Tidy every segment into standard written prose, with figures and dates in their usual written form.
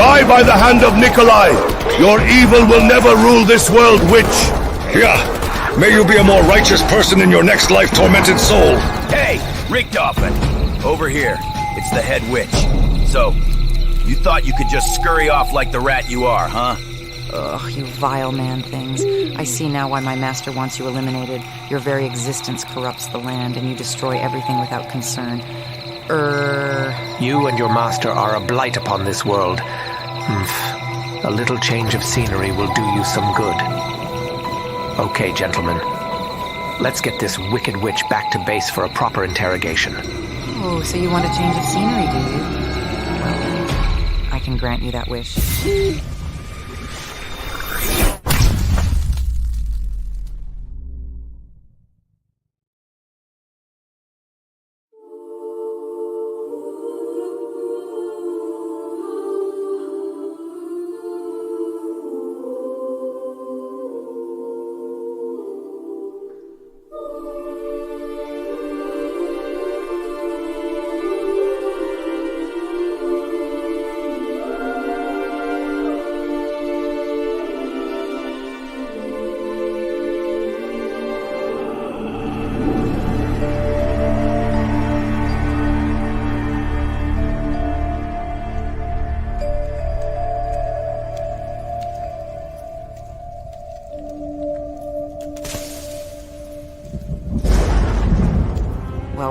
Die by the hand of Nikolai! Your evil will never rule this world, witch! Yeah, may you be a more righteous person in your next life, tormented soul! Hey, Richtofen! Over here. It's the head witch. So, you thought you could just scurry off like the rat you are, huh? Ugh, you vile man-things. I see now why my master wants you eliminated. Your very existence corrupts the land, and you destroy everything without concern. You and your master are a blight upon this world. A little change of scenery will do you some good. Okay, gentlemen. Let's get this wicked witch back to base for a proper interrogation. Oh, so you want a change of scenery, do you? Well, then, I can grant you that wish.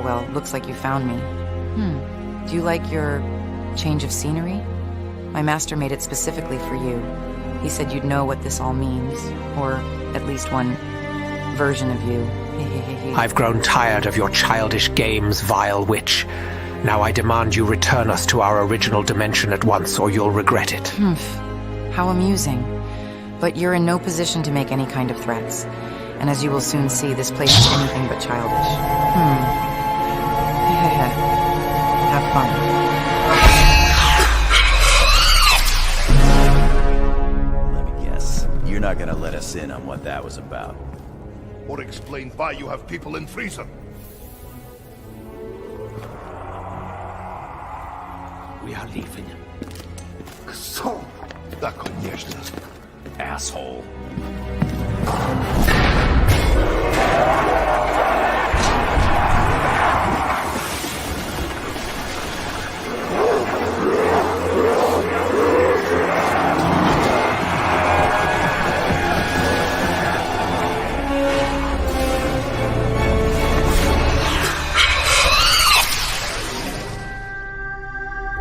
Well, looks like you found me. Do you like your change of scenery? My master made it specifically for you. He said you'd know what this all means, or at least one version of you. I've grown tired of your childish games, vile witch. Now I demand you return us to our original dimension at once, or you'll regret it. How amusing. But you're in no position to make any kind of threats. And as you will soon see, this place is anything but childish. Have fun. Let me guess. You're not gonna let us in on what that was about. Or explain why you have people in freezer. We are leaving. So, tak конечно. Asshole.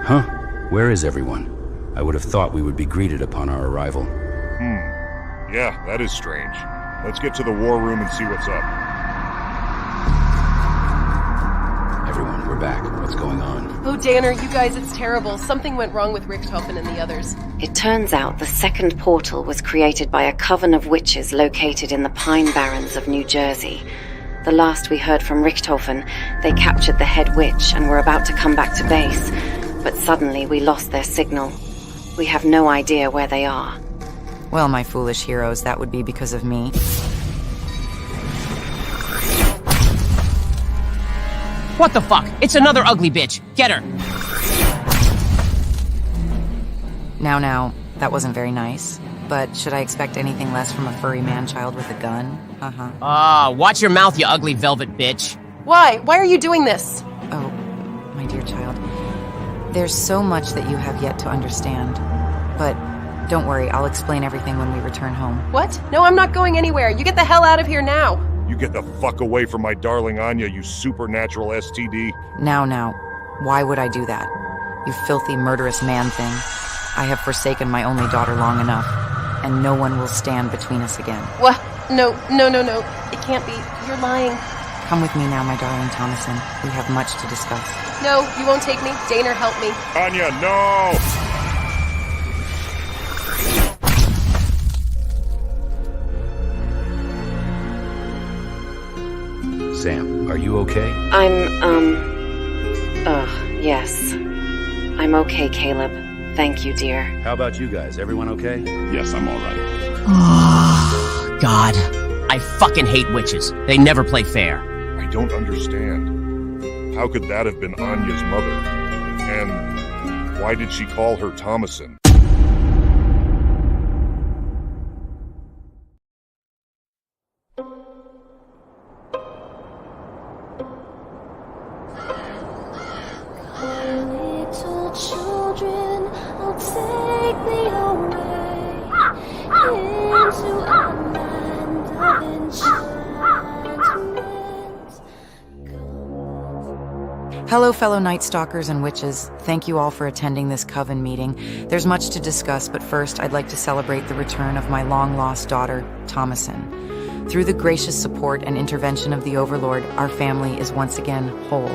Huh? Where is everyone? I would have thought we would be greeted upon our arrival. Yeah, that is strange. Let's get to the war room and see what's up. Everyone, we're back. What's going on? Oh, Danner, you guys, it's terrible. Something went wrong with Richthofen and the others. It turns out the second portal was created by a coven of witches located in the Pine Barrens of New Jersey. The last we heard from Richthofen, they captured the head witch and were about to come back to base. But suddenly we lost their signal. We have no idea where they are. Well, my foolish heroes, that would be because of me. What the fuck? It's another ugly bitch. Get her. Now, that wasn't very nice. But should I expect anything less from a furry man-child with a gun? Watch your mouth, you ugly velvet bitch. Why? Why are you doing this? Oh, my dear child. There's so much that you have yet to understand. But don't worry, I'll explain everything when we return home. What? No, I'm not going anywhere. You get the hell out of here now. You get the fuck away from my darling Anya, you supernatural STD. Now, why would I do that? You filthy, murderous man-thing. I have forsaken my only daughter long enough, and no one will stand between us again. What? No. It can't be. You're lying. Come with me now, my darling Thomason. We have much to discuss. No, you won't take me. Danner, help me. Anya, no! Sam, are you okay? Yes. I'm okay, Caleb. Thank you, dear. How about you guys? Everyone okay? Yes, I'm alright. Oh, God. I fucking hate witches. They never play fair. I don't understand. How could that have been Anya's mother? And why did she call her Thomason? Little children, oh take me away into a land of enchantment. Hello, fellow Night Stalkers and witches. Thank you all for attending this coven meeting. There's much to discuss, but first I'd like to celebrate the return of my long-lost daughter, Thomason. Through the gracious support and intervention of the Overlord, our family is once again whole.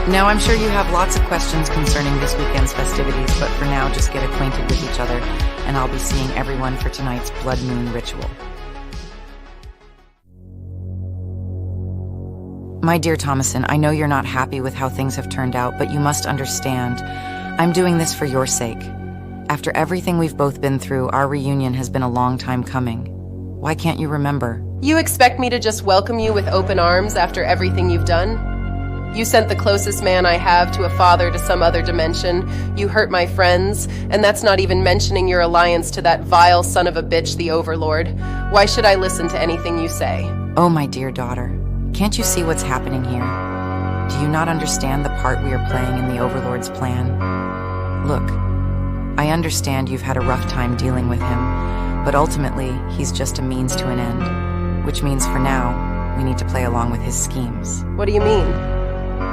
Now, I'm sure you have lots of questions concerning this weekend's festivities, but for now, just get acquainted with each other, and I'll be seeing everyone for tonight's Blood Moon ritual. My dear Thomason, I know you're not happy with how things have turned out, but you must understand, I'm doing this for your sake. After everything we've both been through, our reunion has been a long time coming. Why can't you remember? You expect me to just welcome you with open arms after everything you've done? You sent the closest man I have to a father to some other dimension. You hurt my friends, and that's not even mentioning your alliance to that vile son of a bitch, the Overlord. Why should I listen to anything you say? Oh, my dear daughter. Can't you see what's happening here? Do you not understand the part we are playing in the Overlord's plan? Look, I understand you've had a rough time dealing with him, but ultimately, he's just a means to an end. Which means for now, we need to play along with his schemes. What do you mean?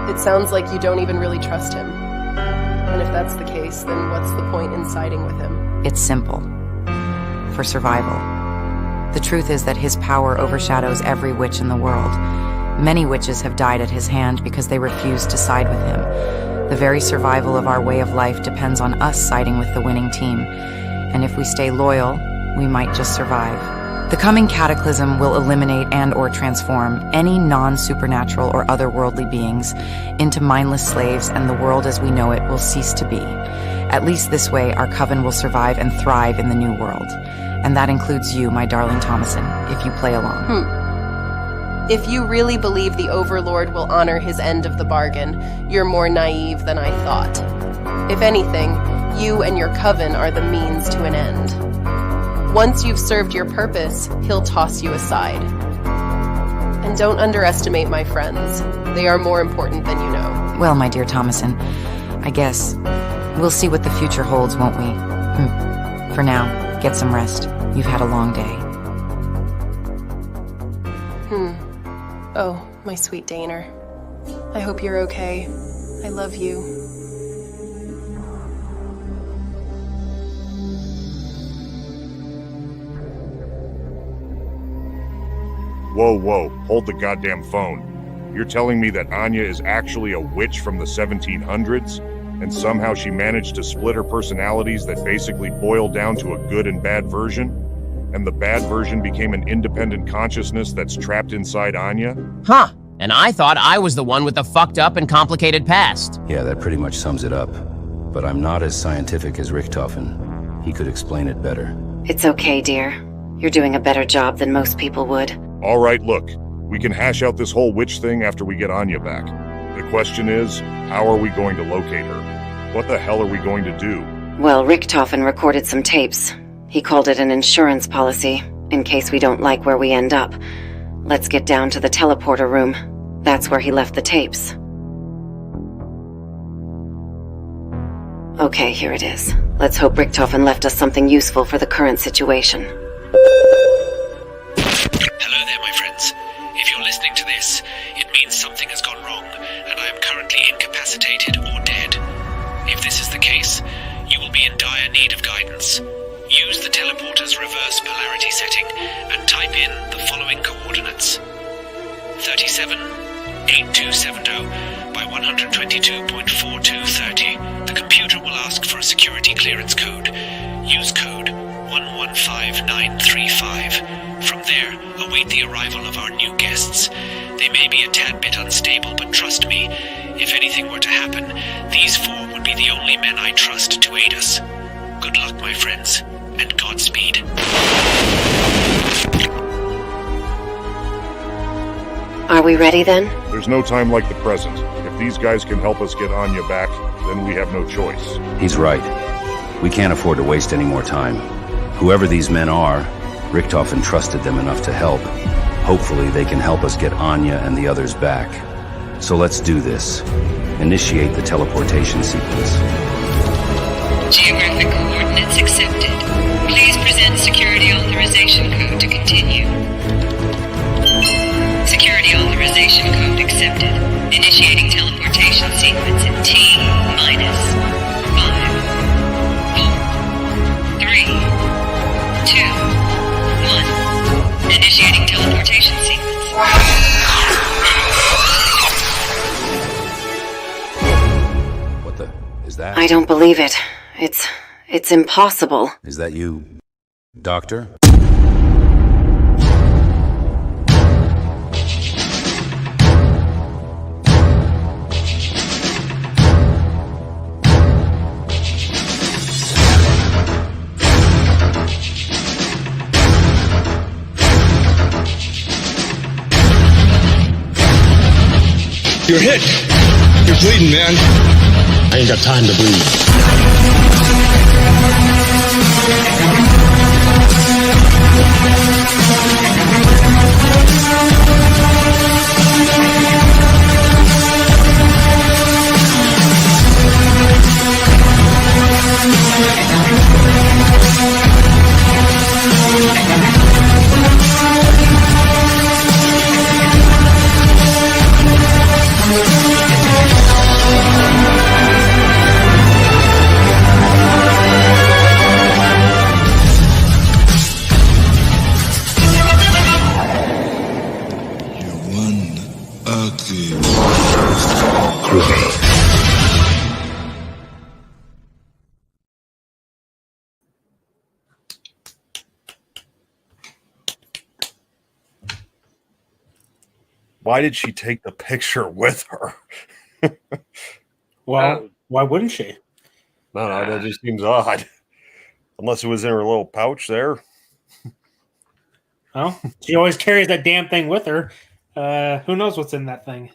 It sounds like you don't even really trust him. And if that's the case, then what's the point in siding with him? It's simple. For survival. The truth is that his power overshadows every witch in the world. Many witches have died at his hand because they refused to side with him. The very survival of our way of life depends on us siding with the winning team. And if we stay loyal, we might just survive. The coming cataclysm will eliminate and/or transform any non-supernatural or otherworldly beings into mindless slaves, and the world as we know it will cease to be. At least this way, our coven will survive and thrive in the new world. And that includes you, my darling Thomason, if you play along. If you really believe the Overlord will honor his end of the bargain, you're more naive than I thought. If anything, you and your coven are the means to an end. Once you've served your purpose, he'll toss you aside. And don't underestimate my friends. They are more important than you know. Well, my dear Thomason, I guess we'll see what the future holds, won't we? For now, get some rest. You've had a long day. Oh, my sweet Daner. I hope you're okay. I love you. Whoa, hold the goddamn phone. You're telling me that Anya is actually a witch from the 1700s? And somehow she managed to split her personalities that basically boiled down to a good and bad version? And the bad version became an independent consciousness that's trapped inside Anya? Huh. And I thought I was the one with the fucked up and complicated past. Yeah, that pretty much sums it up. But I'm not as scientific as Richtofen. He could explain it better. It's okay, dear. You're doing a better job than most people would. All right, look. We can hash out this whole witch thing after we get Anya back. The question is, how are we going to locate her? What the hell are we going to do? Well, Richtofen recorded some tapes. He called it an insurance policy, in case we don't like where we end up. Let's get down to the teleporter room. That's where he left the tapes. Okay, here it is. Let's hope Richtofen left us something useful for the current situation. Hello there, my friends. If you're listening to this, it means something has gone wrong, and I am currently incapacitated or dead. If this is the case, you will be in dire need of guidance. Use the teleporter's reverse polarity setting and type in the following coordinates. 378270 by 122.4230. The computer will ask for a security clearance code. Use code 115935. From there, await the arrival of our new guests. They may be a tad bit unstable, but trust me, if anything were to happen, these four would be the only men I trust to aid us. Good luck, my friends, and Godspeed. Are we ready then? There's no time like the present. If these guys can help us get Anya back, then we have no choice. He's right. We can't afford to waste any more time. Whoever these men are, Richtofen trusted them enough to help. Hopefully they can help us get Anya and the others back. So let's do this. Initiate the teleportation sequence. Geographic coordinates accepted. Please present security authorization code to continue. Security authorization code accepted. Initiating teleportation sequence in T-minus 5, 4, 3, 2, 1. Initiating teleportation sequence. What the? Is that? I don't believe it. It's impossible. Is that you, Doctor? You're hit. You're bleeding, man. I ain't got time to bleed. Why did she take the picture with her? Well, why wouldn't she? No, that just seems odd. Unless it was in her little pouch there. Well, she always carries that damn thing with her. Who knows what's in that thing?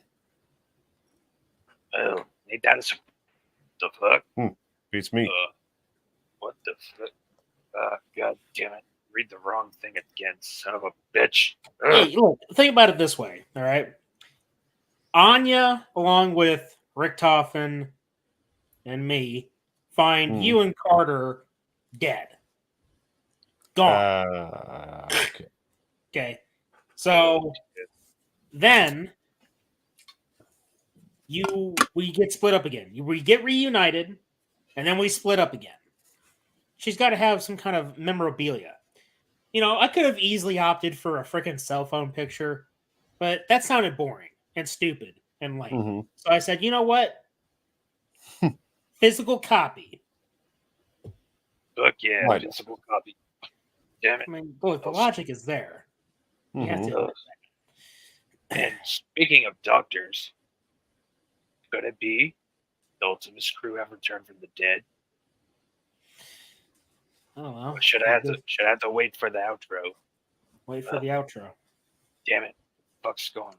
Oh, ain't that the fuck? Beats me. What the fuck? God damn it. Read the wrong thing again, son of a bitch. Hey, look, think about it this way, all right? Anya, along with Richtofen and me, find you and Carter dead. Gone. Okay. Okay. So then we get split up again. We get reunited, and then we split up again. She's got to have some kind of memorabilia. You know, I could have easily opted for a freaking cell phone picture, but that sounded boring and stupid and lame. So I said, you know what? Physical copy. Fuck yeah, physical copy. Damn it. I mean, look, the logic is there. You have to. And speaking of doctors, could it be the Ultimus crew have returned from the dead? I don't know. Or should I have to wait for the outro? Wait for the outro. Damn it. What the fuck's going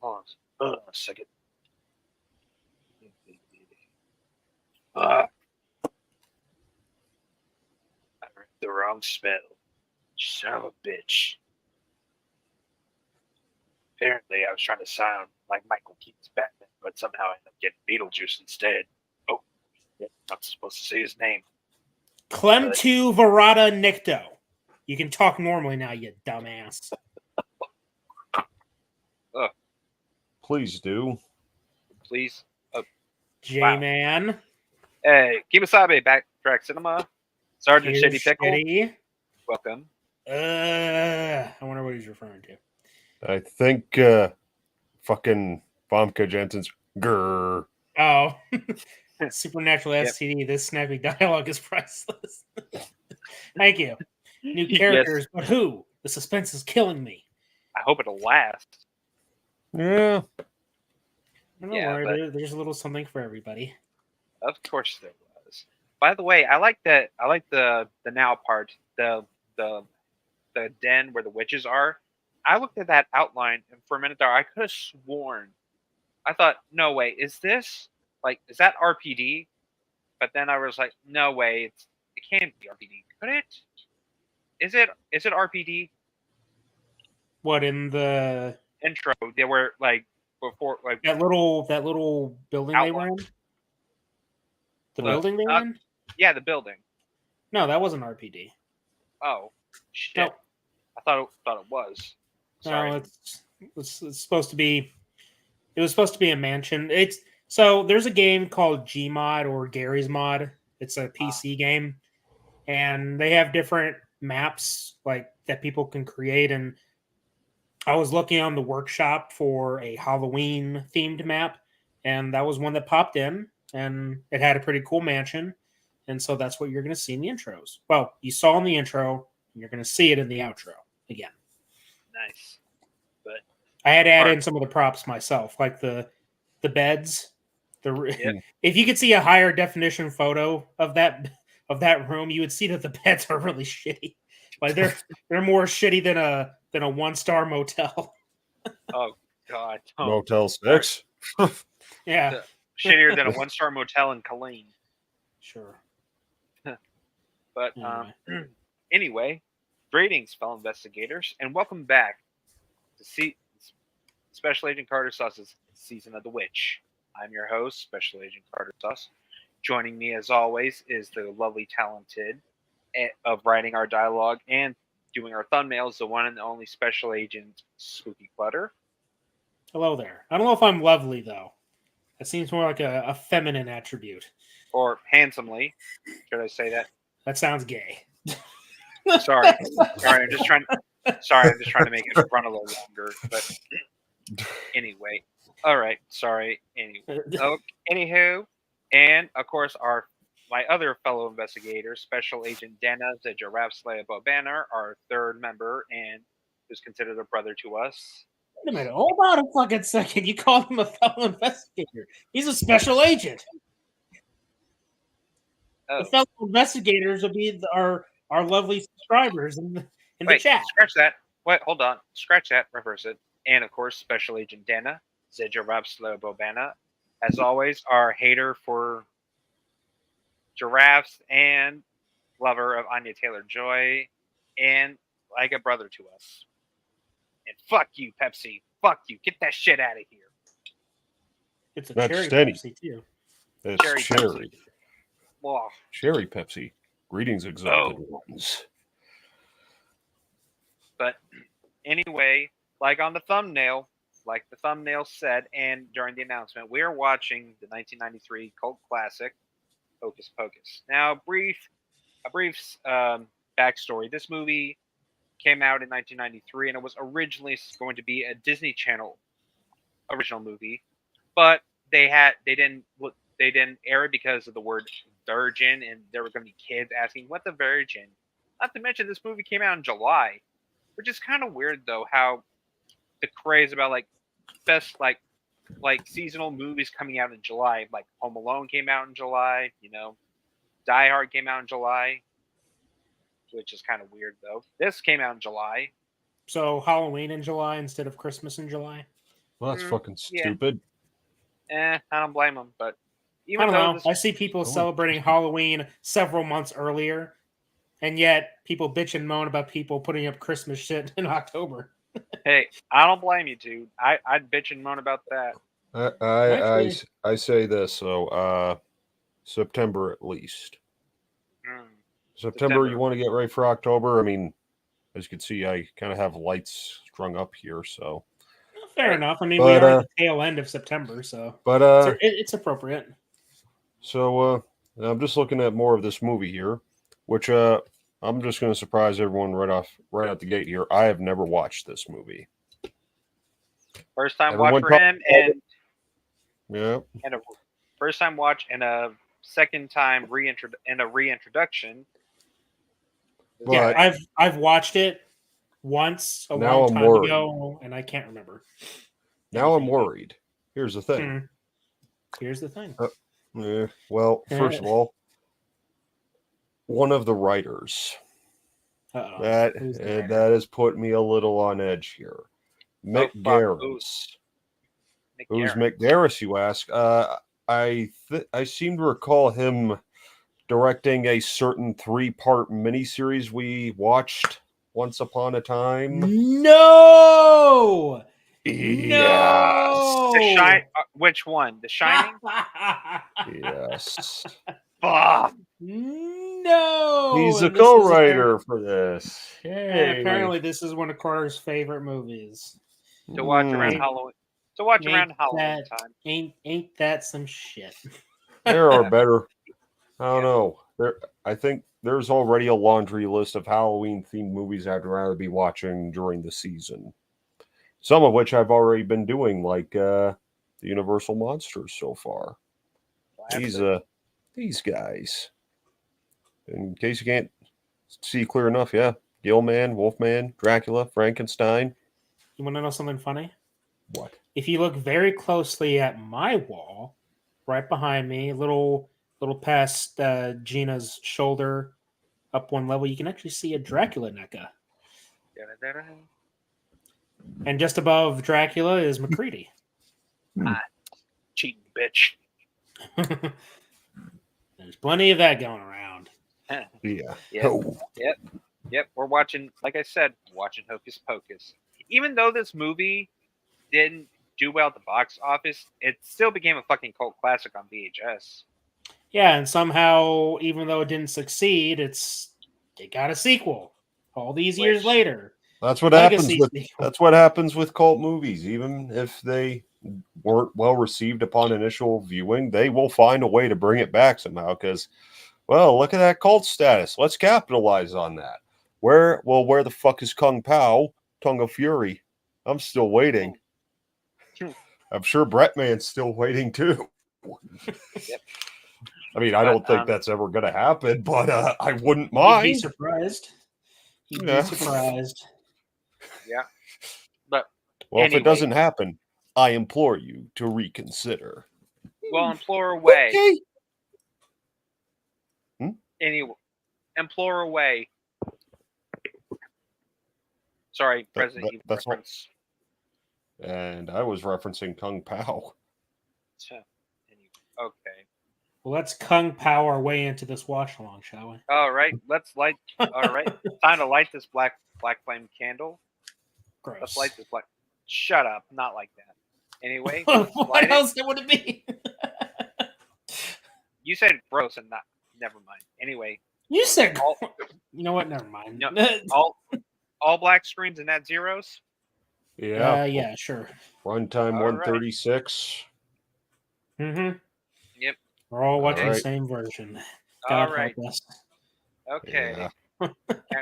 on? Hold on a second. I read the wrong spell. Son of a bitch. Apparently, I was trying to sound like Michael Keaton's Batman, but somehow I ended up getting Beetlejuice instead. Oh, not supposed to say his name. Clemtu Verata Nicto. You can talk normally now, you dumbass. Please do. Please. J-Man. Wow. Hey, Kimasabe, Backtrack Cinema. Sergeant Here's Shitty Pickle. Shitty. Welcome. I wonder what he's referring to. I think fucking Famke Jensen's grrr. Oh. Supernatural STD. This snappy dialogue is priceless. Thank you. New characters, but who? The suspense is killing me. I hope it'll last. Yeah. Don't worry, there's a little something for everybody. Of course there was. By the way, I like that. I like the now part, the den where the witches are. I looked at that outline, and for a minute there, I could have sworn. I thought, no way, is that RPD? But then I was like, no way, it can't be RPD. Could it? Is it RPD? What, in the intro? They were like before, like that little building outline. They were in. The building they were in. Yeah, the building. No, that wasn't RPD. Oh shit! No. I thought it was. Sorry. No, it's supposed to be. It was supposed to be a mansion. So there's a game called Gmod or Gary's Mod. It's a PC game, and they have different maps like that people can create. And I was looking on the workshop for a Halloween themed map, and that was one that popped in, and it had a pretty cool mansion. And so that's what you're going to see in the intros. Well, you saw in the intro, and you're going to see it in the outro again. Nice. But I had to add in some of the props myself, like the beds. If you could see a higher definition photo of that room, you would see that the beds are really shitty. Like they're more shitty than a 1-star motel. Oh God. Oh. Motel 6. Yeah. Shittier than a 1-star motel in Killeen. Sure. But anyway, greetings, fellow investigators, and welcome back to Special Agent Carter Sauce's Season of the Witch. I'm your host, Special Agent Carter Sauce. Joining me, as always, is the lovely, talented of writing our dialogue and doing our thumbnails, the one and only Special Agent Spooky Clutter. Hello there. I don't know if I'm lovely, though. That seems more like a feminine attribute. Or handsomely. Should I say that? That sounds gay. Sorry. I'm just trying to make it run a little longer. But anyway. All right. Sorry. Anyway. Anywho. And, of course, my other fellow investigator, Special Agent Dana, the Giraffe Slayer Banner, our third member, and who's considered a brother to us. Wait a minute. Hold on a fucking second. You called him a fellow investigator. He's a special agent. Oh. The fellow investigators will be our lovely subscribers in the Wait, chat. Scratch that. Wait, hold on. Scratch that. Reverse it. And of course, Special Agent Dana, Zedja Robslow Bobana, as always, our hater for giraffes and lover of Anya Taylor-Joy, and like a brother to us. And fuck you, Pepsi. Fuck you. Get that shit out of here. It's a That's cherry steady. Pepsi too. That's Cherry cherry. Whoa. Cherry Pepsi. Greetings, exalted ones. But anyway, like on the thumbnail, like the thumbnail said, and during the announcement, we are watching the 1993 cult classic, Hocus Pocus. Now, a brief backstory. This movie came out in 1993, and it was originally going to be a Disney Channel original movie, but they didn't air it because of the word virgin, and there were going to be kids asking, "What the virgin?" Not to mention, this movie came out in July, which is kind of weird, though, how the craze about like best like seasonal movies coming out in July, like Home Alone came out in July, you know, Die Hard came out in July, which is kind of weird, though. This came out in July. So Halloween in July instead of Christmas in July? Well, that's fucking stupid. I don't blame them, but I don't know. I see people celebrating Halloween several months earlier, and yet people bitch and moan about people putting up Christmas shit in October. Hey, I don't blame you, dude. I'd bitch and moan about that. I say this, so September at least. September, you want to get ready for October? I mean, as you can see, I kind of have lights strung up here, so. Fair enough. I mean, we are at the tail end of September, so it's appropriate. So I'm just looking at more of this movie here, which I'm just going to surprise everyone right out the gate here. I have never watched this movie. First time watch for him, and a first time watch and a second time reintroduction. Yeah, I've watched it once a long time ago, and I can't remember. Now I'm worried. Here's the thing. Here's the thing. Well, first of all, one of the writers that has put me a little on edge here. Mick Garris. Who's Mick Garris, you ask? I seem to recall him directing a certain 3-part miniseries we watched once upon a time. No! Yes. Which one? The Shining? Yes. Fuck. No! He's a co-writer for this. Hey. Apparently, this is one of Carter's favorite movies. To watch around Halloween. To watch around Halloween time. Ain't that some shit? There are better. I don't know. I think there's already a laundry list of Halloween-themed movies I'd rather be watching during the season. Some of which I've already been doing, like the Universal Monsters so far. These guys. In case you can't see clear enough, Gillman, Wolfman, Dracula, Frankenstein. You want to know something funny? What? If you look very closely at my wall, right behind me, a little past Gina's shoulder, up one level, you can actually see a Dracula NECA. And just above Dracula is McCready. Cheating bitch. There's plenty of that going around. Yeah. Yep. We're watching, like I said, watching Hocus Pocus. Even though this movie didn't do well at the box office, it still became a fucking cult classic on VHS. Yeah, and somehow, even though it didn't succeed, it got a sequel all these years later. That's what happens with cult movies. Even if they weren't well received upon initial viewing, they will find a way to bring it back somehow. Because, well, look at that cult status. Let's capitalize on that. Where the fuck is Kung Pao, Tongue of Fury? I'm still waiting. I'm sure Bretman's still waiting too. Yep. I mean, I don't think that's ever going to happen, but I wouldn't mind. You'd be surprised. You'd be surprised. Yeah. But Well, Anyway. if it doesn't happen, I implore you to reconsider. Well, implore away. Okay. Anyway, implore away. Sorry, President Evil that's reference. And I was referencing Kung Pao. Okay. Well, let's Kung Pao our way into this watch along, shall we? All right, let's light. All right, time to light this black flame candle. Gross. Let's light this black. Shut up, not like that. Anyway, what else would it be? You said gross and not. Never mind. Anyway, you said. You know what? Never mind. No, all black screens and add zeros. Yeah. Yeah. Sure. Runtime 136. Mm-hmm. Yep. We're all watching the same version. God right. help us. Okay. Yeah.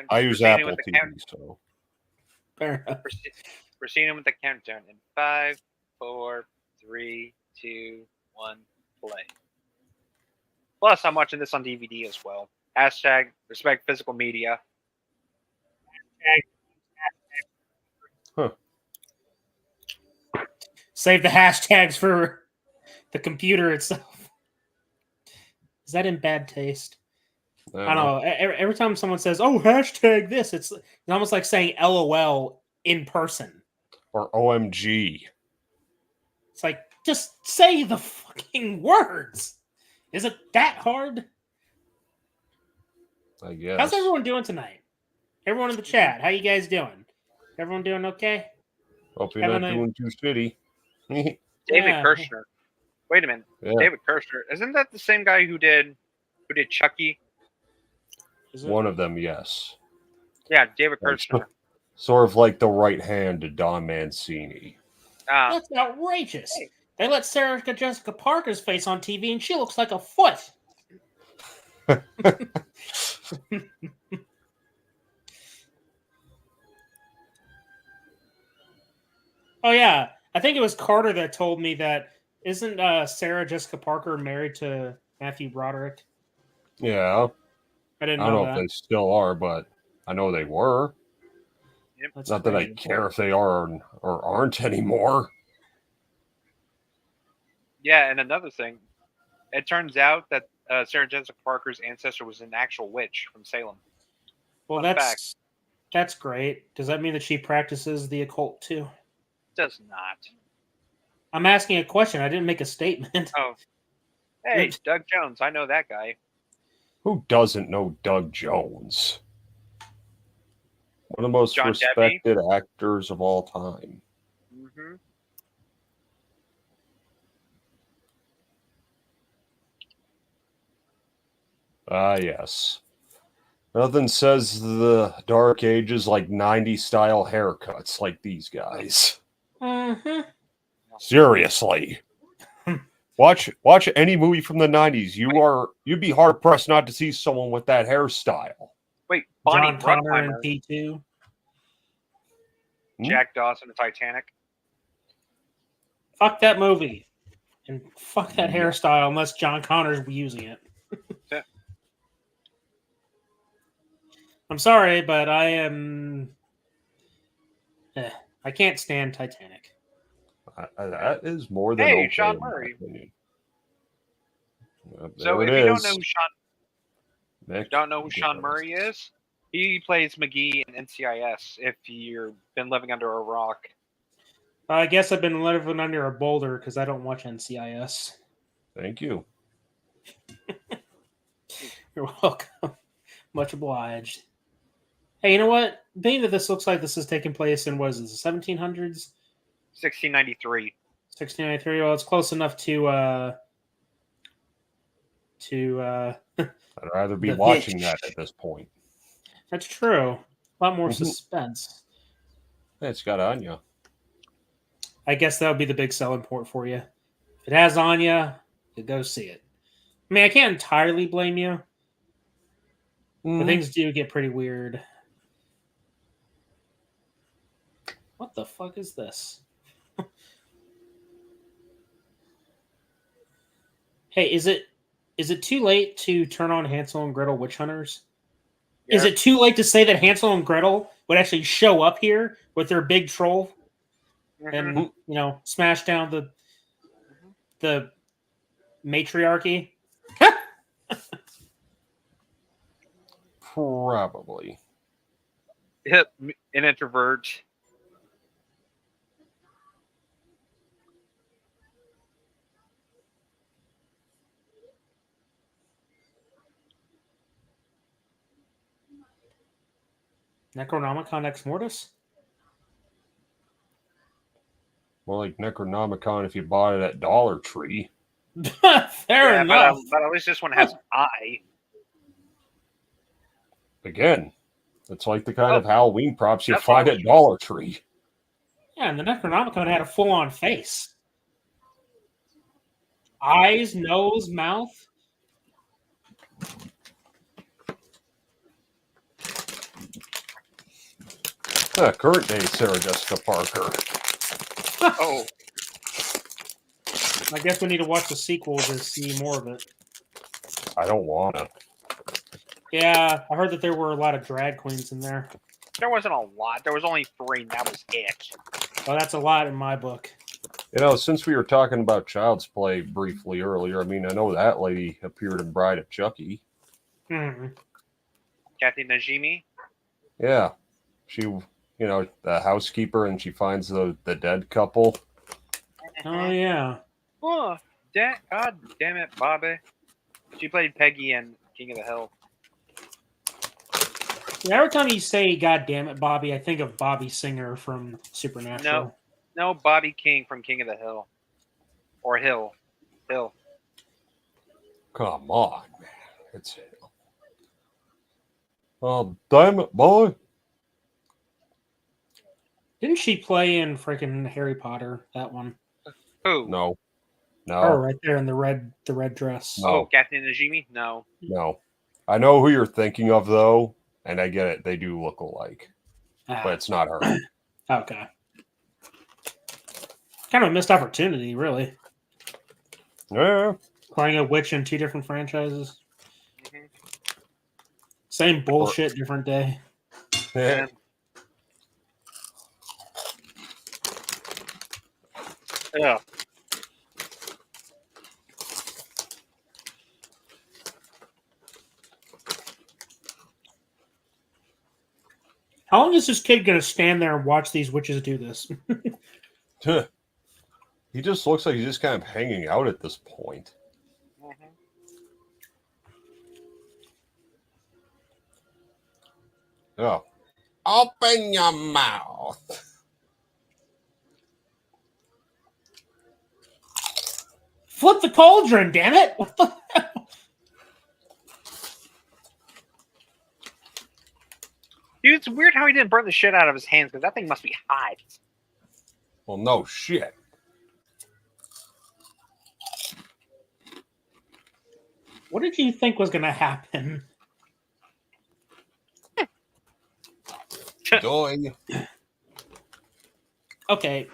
I use Apple TV, so. Proceeding with the countdown in 5, 4, 3, 2, 1, play. Plus, I'm watching this on DVD as well. Hashtag respect physical media. Huh. Save the hashtags for the computer itself. Is that in bad taste? I don't know. Every time someone says, "Oh, hashtag this," it's almost like saying "LOL" in person. Or OMG. It's like, just say the fucking words. Is it that hard? I guess. How's everyone doing tonight? Everyone in the chat, how you guys doing? Everyone doing okay? Hope you're not doing too shitty. David Kirshner. Wait a minute. Yeah. David Kirshner. Isn't that the same guy who did Chucky? One of them, yes. Yeah, David Kirshner. Sort of like the right hand to Don Mancini. That's outrageous. Hey. They let Sarah Jessica Parker's face on TV and she looks like a foot. Oh, yeah. I think it was Carter that told me that isn't Sarah Jessica Parker married to Matthew Broderick? Yeah. I don't know if they still are, but I know they were. Yep. Not that I care if they are or aren't anymore. Yeah, and another thing, it turns out that Sarah Jessica Parker's ancestor was an actual witch from Salem. Well, that's great. Does that mean that she practices the occult too? Does not. I'm asking a question. I didn't make a statement. Oh. Hey, Doug Jones. I know that guy. Who doesn't know Doug Jones? One of the most respected actors of all time. Mm-hmm. Yes. Nothing says the Dark Ages like 90s style haircuts like these guys. Mm-hmm. Seriously. Watch any movie from the 90s. You'd be hard pressed not to see someone with that hairstyle. Wait, Bonnie John Connor in P2. Jack Dawson in Titanic. Fuck that movie. And fuck that hairstyle unless John Connor's using it. I'm sorry, but I am... I can't stand Titanic. That is more than okay, okay, Sean Murray. So if you don't know who Sean Murray is, he plays McGee in NCIS. If you've been living under a rock, I guess I've been living under a boulder because I don't watch NCIS. Thank you. You're welcome. Much obliged. Hey, you know what? Being that this looks like this is taking place in, what is it, the 1700s? 1693. 1693. Well, it's close enough to I'd rather be watching that at this point. That's true. A lot more suspense. It's got Anya. I guess that would be the big selling point for you. If it has Anya, you go see it. I mean, I can't entirely blame you. But things do get pretty weird. What the fuck is this? Hey, is it too late to turn on Hansel and Gretel Witch Hunters? Yeah. Is it too late to say that Hansel and Gretel would actually show up here with their big troll? and smash down the matriarchy. Probably. Yep, an introvert. Necronomicon Ex Mortis? More like Necronomicon if you bought it at Dollar Tree. Fair enough. But at least this one has an eye. Again, it's like the kind of Halloween props you find at Dollar Tree. Yeah, and the Necronomicon had a full-on face. Eyes, nose, mouth. Current day Sarah Jessica Parker. Oh. I guess we need to watch the sequel to see more of it. I don't wanna. Yeah, I heard that there were a lot of drag queens in there. There wasn't a lot. There was only 3, and that was it. Well, that's a lot in my book. Since we were talking about Child's Play briefly earlier, I know that lady appeared in Bride of Chucky. Mm-hmm. Kathy Najimy? Yeah. She, the housekeeper, and she finds the dead couple. Oh, yeah. Oh, God damn it, Bobby. She played Peggy in King of the Hill. Yeah, every time you say "God damn it, Bobby," I think of Bobby Singer from Supernatural. No, Bobby King from King of the Hill. Or Hill. Come on, man. It's Hill. Oh, damn it, boy. Didn't she play in freaking Harry Potter, that one? Who? No. Her right there in the red dress. No. Oh, Kathy Najimy? No. I know who you're thinking of, though, and I get it. They do look alike. But it's not her. Okay. Kind of a missed opportunity, really. Yeah. Playing a witch in 2 different franchises. Mm-hmm. Same bullshit, different day. Yeah. Yeah. How long is this kid going to stand there and watch these witches do this? He just looks like he's just kind of hanging out at this point. Mm-hmm. Oh. Open your mouth. Flip the cauldron, damn it! What the hell? Dude, it's weird how he didn't burn the shit out of his hands, because that thing must be hot. Well, no shit. What did you think was going to happen? Doing. Okay.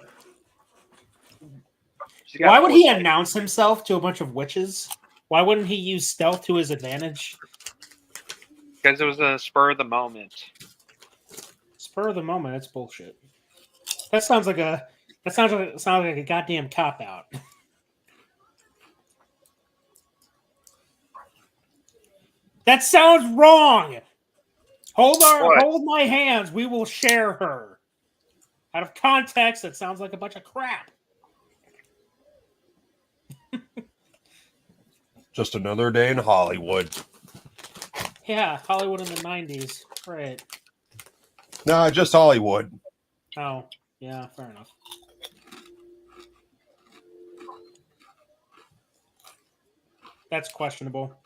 Why would he announce himself to a bunch of witches? Why wouldn't he use stealth to his advantage? Because it was a spur of the moment. Spur of the moment? That's bullshit. That sounds like a goddamn cop out. That sounds wrong. Hold my hands. We will share her. Out of context, that sounds like a bunch of crap. Just another day in Hollywood. Yeah, Hollywood in the 90s. Right. Nah, just Hollywood. Oh, yeah, fair enough. That's questionable.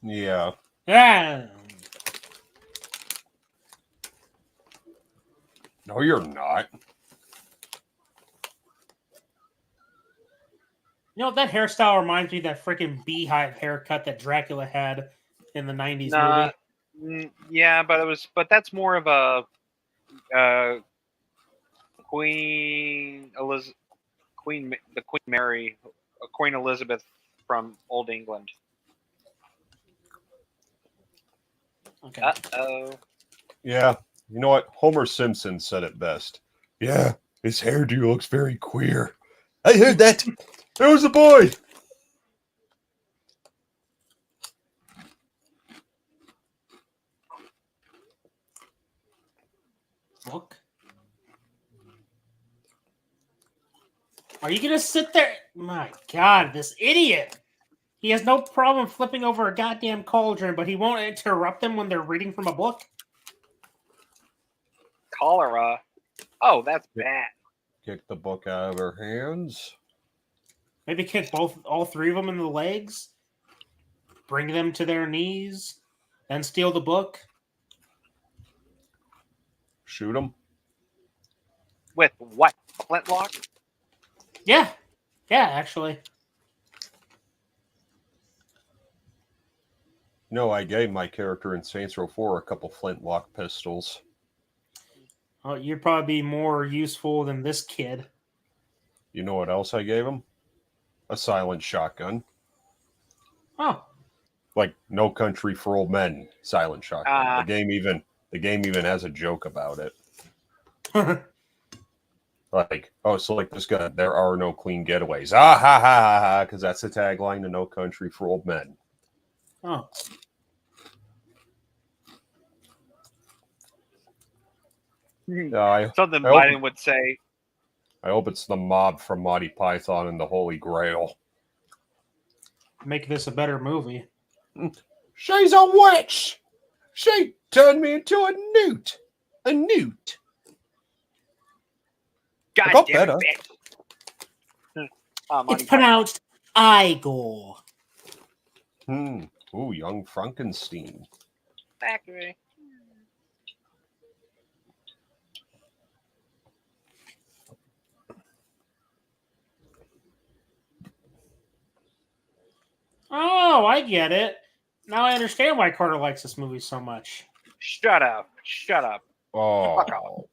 Yeah. Yeah. No, you're not. You know, that hairstyle reminds me of that freaking beehive haircut that Dracula had in the 90s movie. Yeah, but that's more of a Queen Elizabeth from Old England. Okay. Uh-oh. Yeah. You know what? Homer Simpson said it best. Yeah, His hairdo looks very queer. I heard that. There was a boy. Book? Are you gonna sit there? My God, this idiot! He has no problem flipping over a goddamn cauldron, but he won't interrupt them when they're reading from a book. Cholera. Oh, that's bad. Kick the book out of her hands. Maybe kick all three of them in the legs, bring them to their knees, then steal the book. Shoot them. With what? Flintlock? Yeah, actually. No, I gave my character in Saints Row 4 a couple flintlock pistols. Oh, you'd probably be more useful than this kid. You know what else I gave him? A silent shotgun. Oh. Like No Country for Old Men, silent shotgun. The game even has a joke about it. Like, oh, so like this guy, there are no clean getaways. Ah ha ha ha ha, because that's the tagline to No Country for Old Men. Oh. Something Biden would say. I hope it's the mob from Monty Python and the Holy Grail. Make this a better movie. She's a witch! She turned me into a newt! A newt! God damn it, bitch. It's pronounced Igor. Ooh, young Frankenstein. Factory. Oh, I get it. Now I understand why Carter likes this movie so much. Shut up. Shut up. Oh. Fuck off.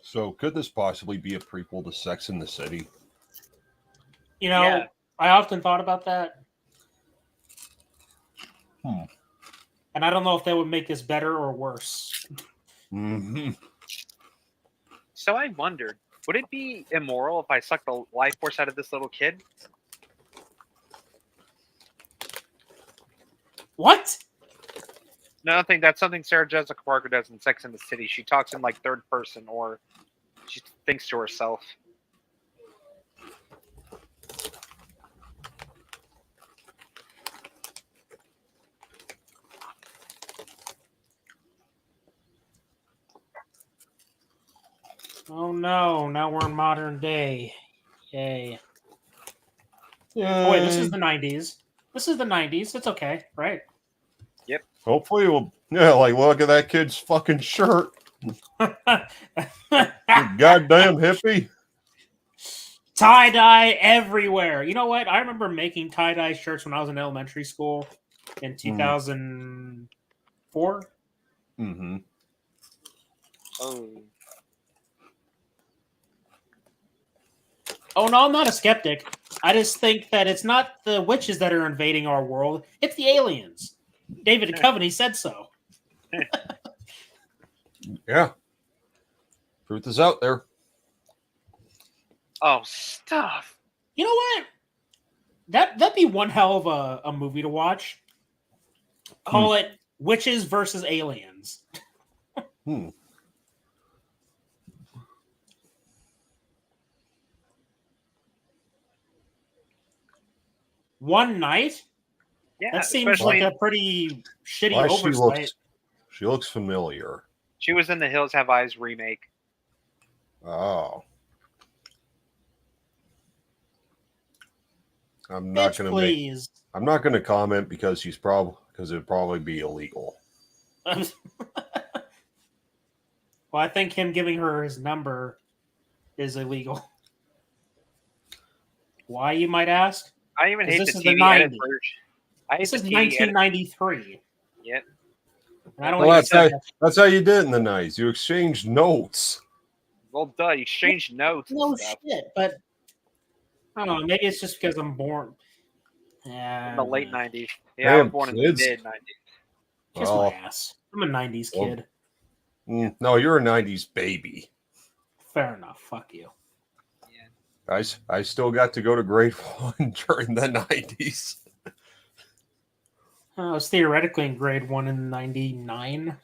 So, could this possibly be a prequel to Sex and the City? You know, Yeah. I often thought about that. And I don't know if that would make this better or worse. Mm-hmm. So I wondered, would it be immoral if I sucked the life force out of this little kid? What? No, I think that's something Sarah Jessica Parker does in Sex and the City. She talks in like third person, or she thinks to herself. Oh no, now we're in modern day. Yay. Yeah. Oh wait, this is the 90s. This is the 90s. It's okay, right? Yep. Hopefully we'll... Yeah, like, look at that kid's fucking shirt. You goddamn hippie. Tie-dye everywhere. You know what? I remember making tie-dye shirts when I was in elementary school in 2004. Mm-hmm. Oh, no, I'm not a skeptic. I just think that it's not the witches that are invading our world. It's the aliens. David Duchovny said so. Yeah. Truth is out there. Oh, stuff. You know what? That'd be one hell of a movie to watch. Call it Witches versus Aliens. One night? Yeah, that seems like a pretty shitty oversight. She looks familiar. She was in the Hills Have Eyes remake. Oh. I'm not going to comment because it'd probably be illegal. Well, I think him giving her his number is illegal. Why, you might ask? I even hate this the is the TV edit 90s. version. I hate This the is TV edit. 1993. Yep. And I don't Well, even that's how you did in the 90s. You exchanged notes. Well, duh, you exchange notes. No and stuff. shit, but I don't know. Maybe it's just because I'm born. In Yeah, the late 90s. Yeah, I was born in the mid 90s. Kiss my ass. I'm a 90s kid. No, you're a 90s baby. Fair enough. Fuck you. I still got to go to grade 1 during the 90s. I was theoretically in grade 1 in 99.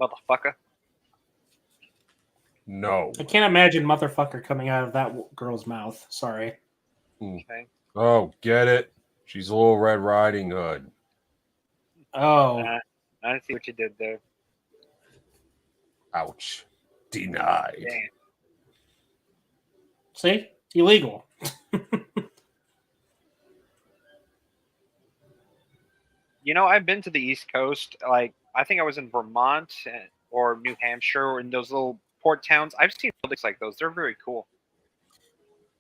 Motherfucker. No. I can't imagine motherfucker coming out of that girl's mouth. Sorry. Okay. Oh, get it? She's a little Red Riding Hood. Oh. I see what you did there. Ouch. Denied. Damn. See? Illegal. You know, I've been to the East Coast. Like, I think I was in Vermont or New Hampshire or in those little port towns. I've seen buildings like those. They're very cool.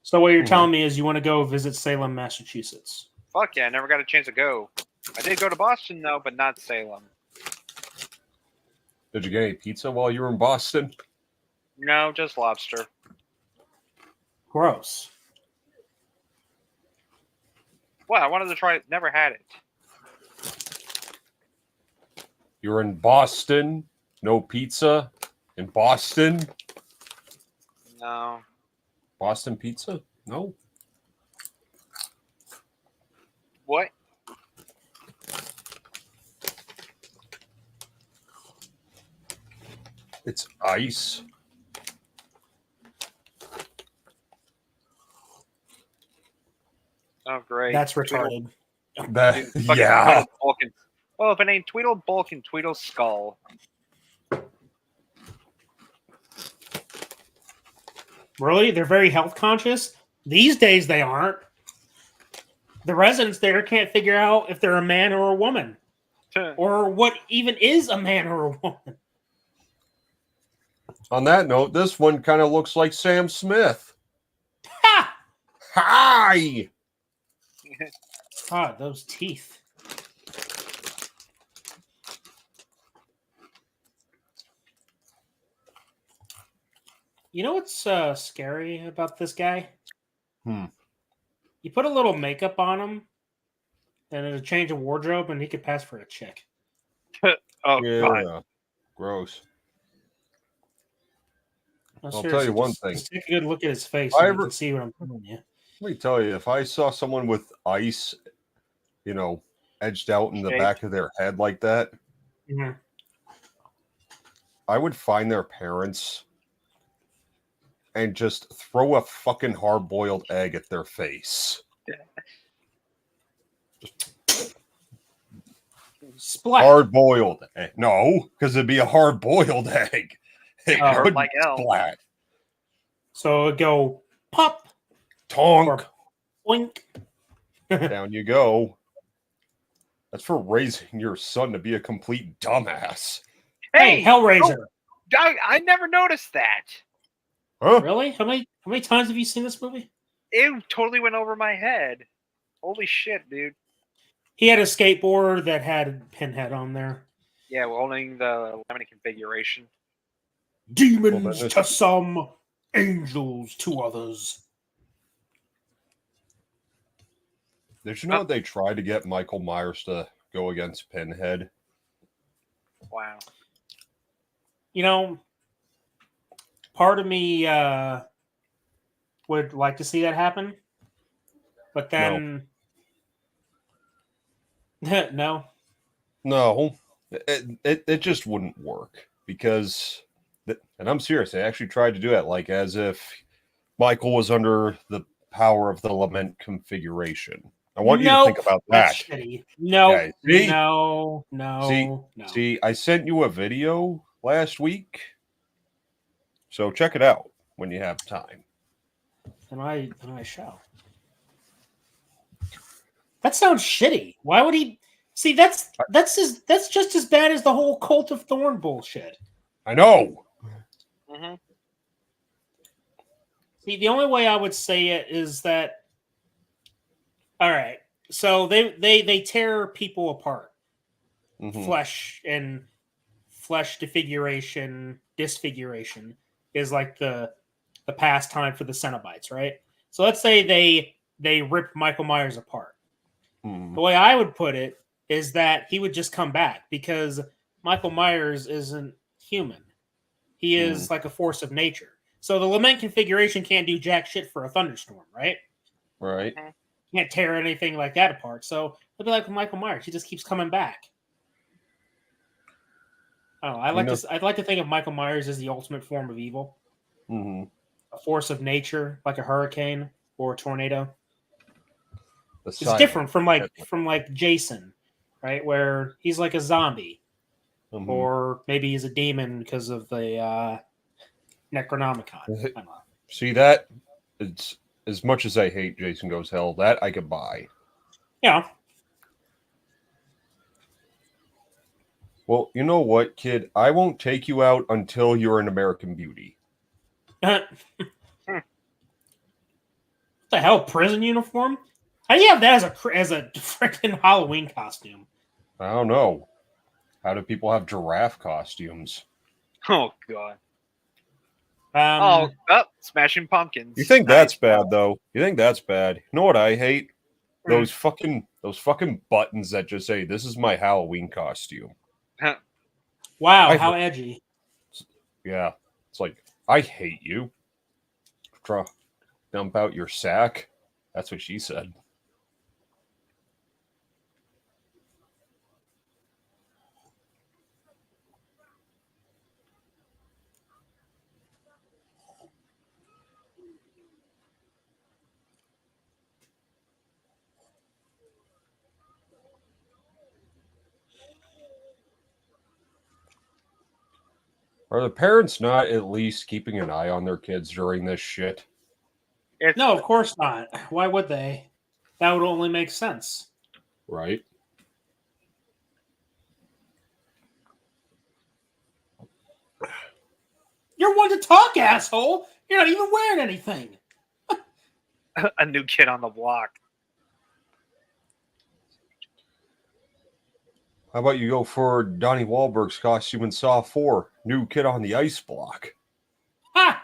So what you're telling me is you want to go visit Salem, Massachusetts? Fuck yeah, I never got a chance to go. I did go to Boston, though, but not Salem. Did you get any pizza while you were in Boston? No, just lobster. Gross. Well, I wanted to try it. Never had it. You're in Boston? No pizza? In Boston? No. Boston pizza? No. What? It's ice. Oh, great. That's retarded. Yeah. Well, if it ain't Tweedle Bulk and Tweedle Skull. Really? They're very health conscious? These days they aren't. The residents there can't figure out if they're a man or a woman. Or what even is a man or a woman. On that note, this one kind of looks like Sam Smith. Ha! Hi! God, those teeth. You know what's scary about this guy? You put a little makeup on him, and a change of wardrobe, and he could pass for a chick. Oh, yeah. God. Gross. No, I'll tell you one thing. Just take a good look at his face so you can see what I'm telling you. Let me tell you, if I saw someone with ice, edged out in the back of their head like that, I would find their parents and just throw a fucking hard-boiled egg at their face. Splat. Hard-boiled egg. No, because it'd be a hard-boiled egg. It would like hell. splat. So it'd go pop. Tonk. Boink. Down you go. That's for raising your son to be a complete dumbass. Hey, Hellraiser. I never noticed that. Huh? Really? How many times have you seen this movie? It totally went over my head. Holy shit, dude. He had a skateboard that had Pinhead on there. Yeah, we're holding the laminate configuration. Demons to some, angels to others. Did you know what they tried to get Michael Myers to go against Pinhead? Wow. Part of me would like to see that happen, but then no. It just wouldn't work because, and I'm serious, they actually tried to do that, like as if Michael was under the power of the lament configuration. I want you to think about that. That's shitty. No, Yeah, see? no. See, I sent you a video last week, so check it out when you have time. And I shall. That sounds shitty. Why would he? See, that's just as bad as the whole Cult of Thorn bullshit. I know. Mm-hmm. See, the only way I would say it is that. All right, so they tear people apart, flesh disfiguration is like the pastime for the Cenobites, right? So let's say they rip Michael Myers apart. The way I would put it is that he would just come back because Michael Myers isn't human. He is like a force of nature. So the lament configuration can't do jack shit for a thunderstorm, right? Right. Can't tear anything like that apart. So it'll be like Michael Myers. He just keeps coming back. I don't know. I'd like to think of Michael Myers as the ultimate form of evil. Mm-hmm. A force of nature, like a hurricane or a tornado. It's silent. Different from like Jason, right? Where he's like a zombie. Or maybe he's a demon because of the Necronomicon. I don't know. See that? It's as much as I hate Jason Goes Hell, that I could buy. Yeah. Well, you know what, kid? I won't take you out until you're an American Beauty. What the hell? Prison uniform? How do you have that as a freaking Halloween costume? I don't know. How do people have giraffe costumes? Oh God. Smashing Pumpkins. You think that's bad, though? You think that's bad? You know what I hate? Those fucking buttons that just say, "This is my Halloween costume." Wow, how edgy. Yeah. It's like, I hate you. Dump out your sack. That's what she said. Are the parents not at least keeping an eye on their kids during this shit? No, of course not. Why would they? That would only make sense. Right. You're one to talk, asshole. You're not even wearing anything. A new kid on the block. How about you go for Donnie Wahlberg's costume in Saw 4? New kid on the ice block. Ha!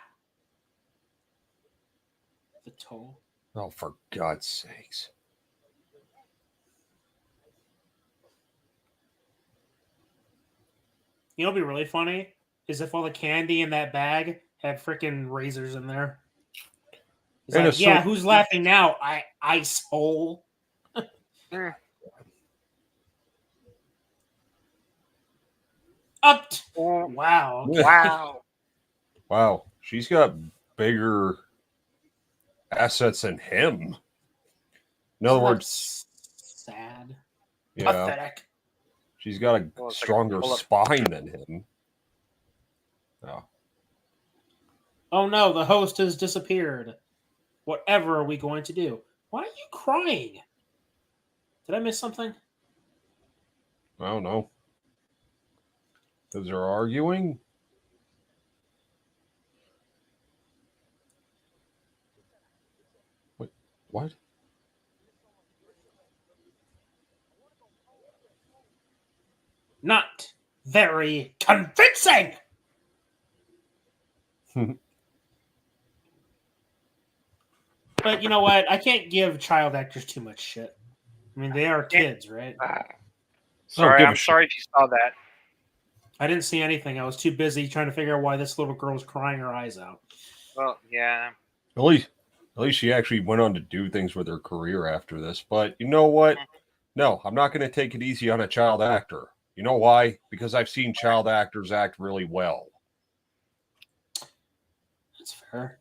The toe. Oh, for God's sakes. You know what'd be really funny? Is if all the candy in that bag had freaking razors in there. It's like, yeah, who's laughing now? Ice hole. Wow. Wow. Wow. She's got bigger assets than him. In other words, sad. Yeah. Pathetic. She's got a stronger spine than him. Oh. Oh no, the host has disappeared. Whatever are we going to do? Why are you crying? Did I miss something? I don't know. Because they're arguing? Wait, what? Not very convincing! But you know what? I can't give child actors too much shit. I mean, they are kids, right? Sorry, I'm sorry if you saw that. I didn't see anything. I was too busy trying to figure out why this little girl was crying her eyes out. Well, yeah. At least she actually went on to do things with her career after this. But you know what? No, I'm not going to take it easy on a child actor. You know why? Because I've seen child actors act really well. That's fair.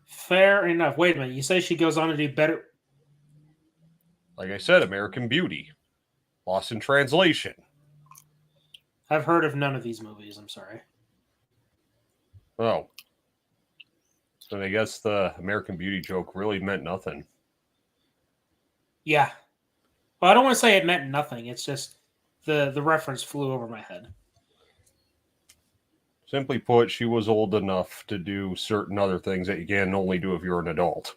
Fair enough. Wait a minute. You say she goes on to do better? like I said, American Beauty, Lost in Translation. I've heard of none of these movies. I'm sorry. Oh. So I guess the American Beauty joke really meant nothing. Yeah. Well, I don't want to say it meant nothing. It's just the reference flew over my head. Simply put, she was old enough to do certain other things that you can only do if you're an adult.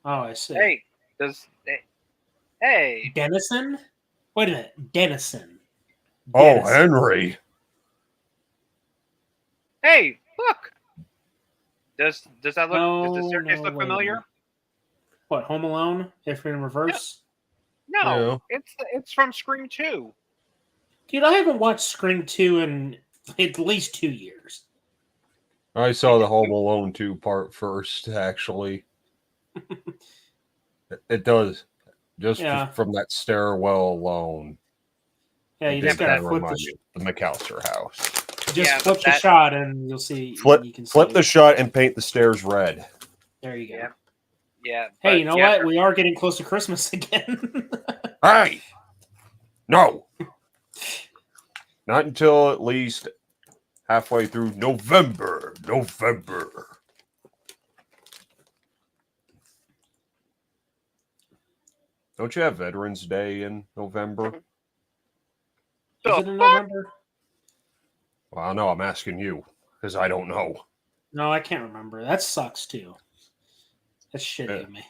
Oh, I see. Hey. Dennison? Wait a minute. Dennison. Oh, Henry. Hey, look. Does that look? Does the staircase look familiar? What, Home Alone? If in reverse? No, it's from Scream 2. Dude, I haven't watched Scream 2 in at least 2 years. I saw the Home Alone 2 part first, actually. It does. Just from that stairwell alone. Yeah, you just gotta flip the McAllister house. Just flip the shot and you'll see. Flip the shot and paint the stairs red. There you go. Yeah. Hey, you know what? We are getting close to Christmas again. Hey! No! Not until at least halfway through November. Don't you have Veterans Day in November? Is it in November? Well, no, I'm asking you, because I don't know. No, I can't remember. That sucks, too. That's shitty of me.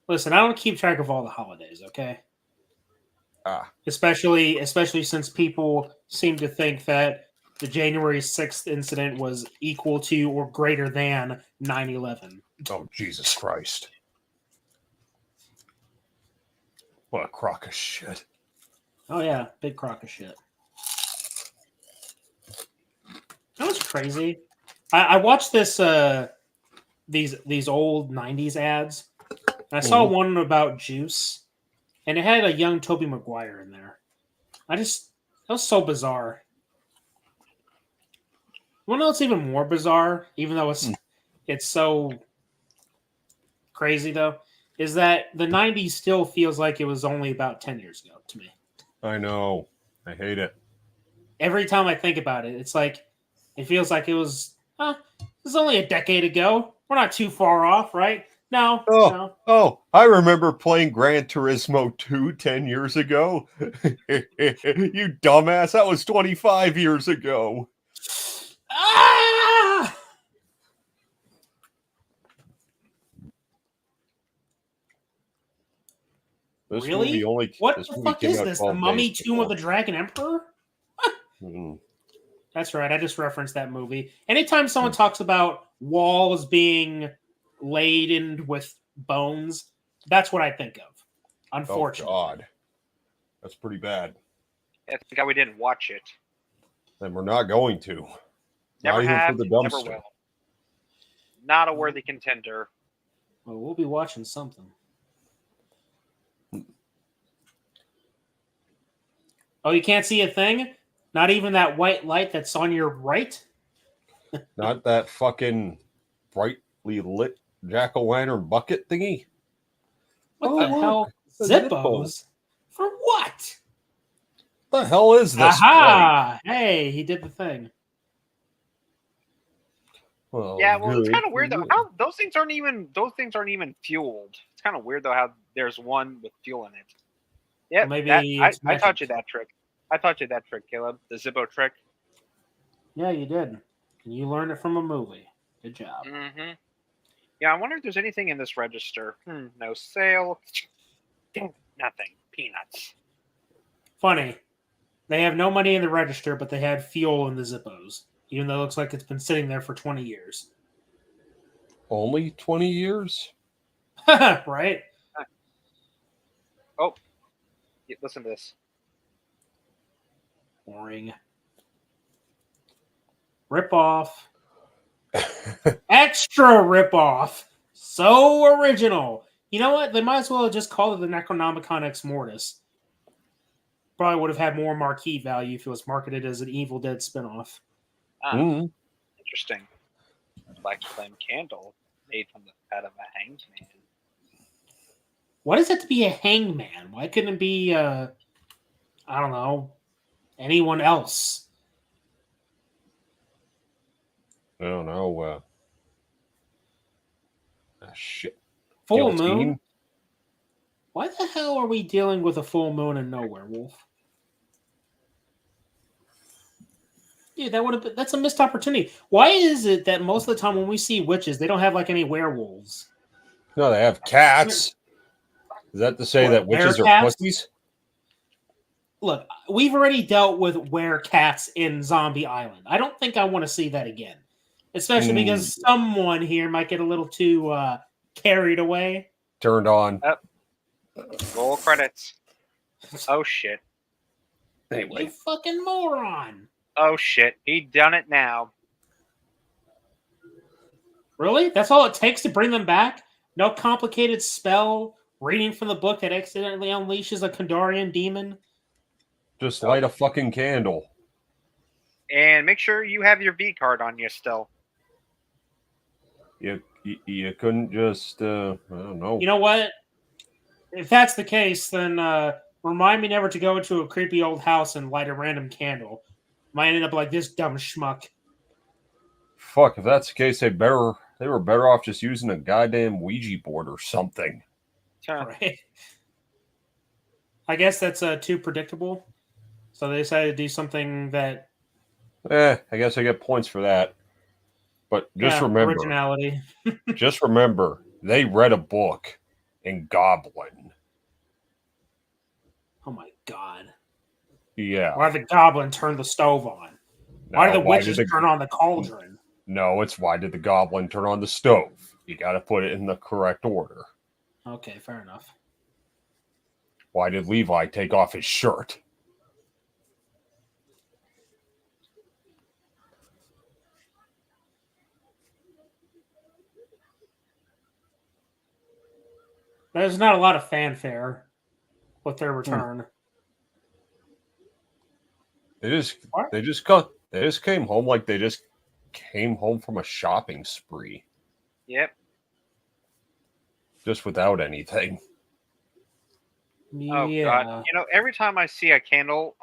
Listen, I don't keep track of all the holidays, okay? Especially since people seem to think that the January 6th incident was equal to or greater than 9/11. Oh, Jesus Christ. What a crock of shit. Oh, yeah. Big crock of shit. That was crazy. I watched this these old 90s ads. And I saw one about juice, and it had a young Tobey Maguire in there. That was so bizarre. You know what's even more bizarre, even though it's so crazy though, is that the 90s still feels like it was only about 10 years ago to me. I know. I hate it. Every time I think about it, it's like it feels like it was only a decade ago. We're not too far off, right? No. Oh, I remember playing Gran Turismo 2 10 years ago. You dumbass, that was 25 years ago. Ah! Really? What the fuck is this? The Mummy Tomb of the Dragon Emperor? That's right. I just referenced that movie. Anytime someone talks about walls being laden with bones, that's what I think of. Unfortunately. Oh, God. That's pretty bad. I think we didn't watch it. Then we're not going to. Never not have, even for the never dumpster. will. Not a worthy contender. Well, we'll be watching something. Oh, you can't see a thing? Not even that white light that's on your right? Not that fucking brightly lit jack-o'-lantern bucket thingy? What the hell? Zippos? For what? The hell is this? Aha! Hey, he did the thing. Well, yeah, well, it's kind of weird though. How those things aren't even fueled. It's kind of weird though how there's one with fuel in it. Yeah, well, maybe I taught you that trick. I taught you that trick, Caleb. The Zippo trick. Yeah, you did. And you learned it from a movie. Good job. Mm-hmm. Yeah, I wonder if there's anything in this register. No sale. Nothing. Peanuts. Funny. They have no money in the register, but they had fuel in the Zippos. Even though it looks like it's been sitting there for 20 years. Only 20 years? Right? Oh. Yeah, listen to this. Boring. Rip-off. Extra rip-off. So original. You know what? They might as well have just called it the Necronomicon Ex Mortis. Probably would have had more marquee value if it was marketed as an Evil Dead spinoff. Interesting. Black flame candle made from the fat of a hanged man. Why does it have to be a hangman? Why couldn't it be, I don't know, anyone else? I don't know. Shit. Full moon? Why the hell are we dealing with a full moon and no werewolf? Yeah, that's a missed opportunity. Why is it that most of the time when we see witches, they don't have like any werewolves? No, they have cats. Is that to say that witches are pussies? Look, we've already dealt with were-cats in Zombie Island. I don't think I want to see that again. Especially because someone here might get a little too carried away. Turned on. Roll credits. Oh, shit. Anyway. You fucking moron. Oh, shit. He done it now. Really? That's all it takes to bring them back? No complicated spell, reading from the book that accidentally unleashes a Kandarian demon? Just light a fucking candle. And make sure you have your V card on you still. You couldn't just, I don't know. You know what? If that's the case, then remind me never to go into a creepy old house and light a random candle. Might end up like this dumb schmuck. Fuck, if that's the case, they were better off just using a goddamn Ouija board or something. Right. I guess that's too predictable. So they decided to do something that... I guess I get points for that. But just remember... originality. Just remember, they read a book in Goblin. Oh my god. Yeah. Why did the goblin turn the stove on? Why did the witches turn on the cauldron? No, it's why did the goblin turn on the stove? You got to put it in the correct order. Okay, fair enough. Why did Levi take off his shirt? There's not a lot of fanfare with their return. They just came home like they just came home from a shopping spree. Yep. Just without anything. Oh god. You know, every time I see a candle,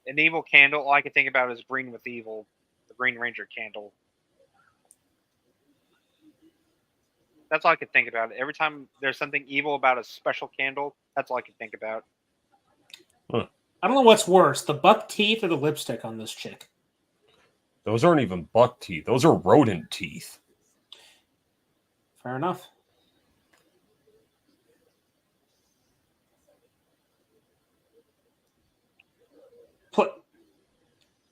an evil candle, all I can think about is Green with Evil, the Green Ranger candle. That's all I can think about. Every time there's something evil about a special candle, that's all I can think about. Huh. I don't know what's worse, the buck teeth or the lipstick on this chick. Those aren't even buck teeth. Those are rodent teeth. Fair enough.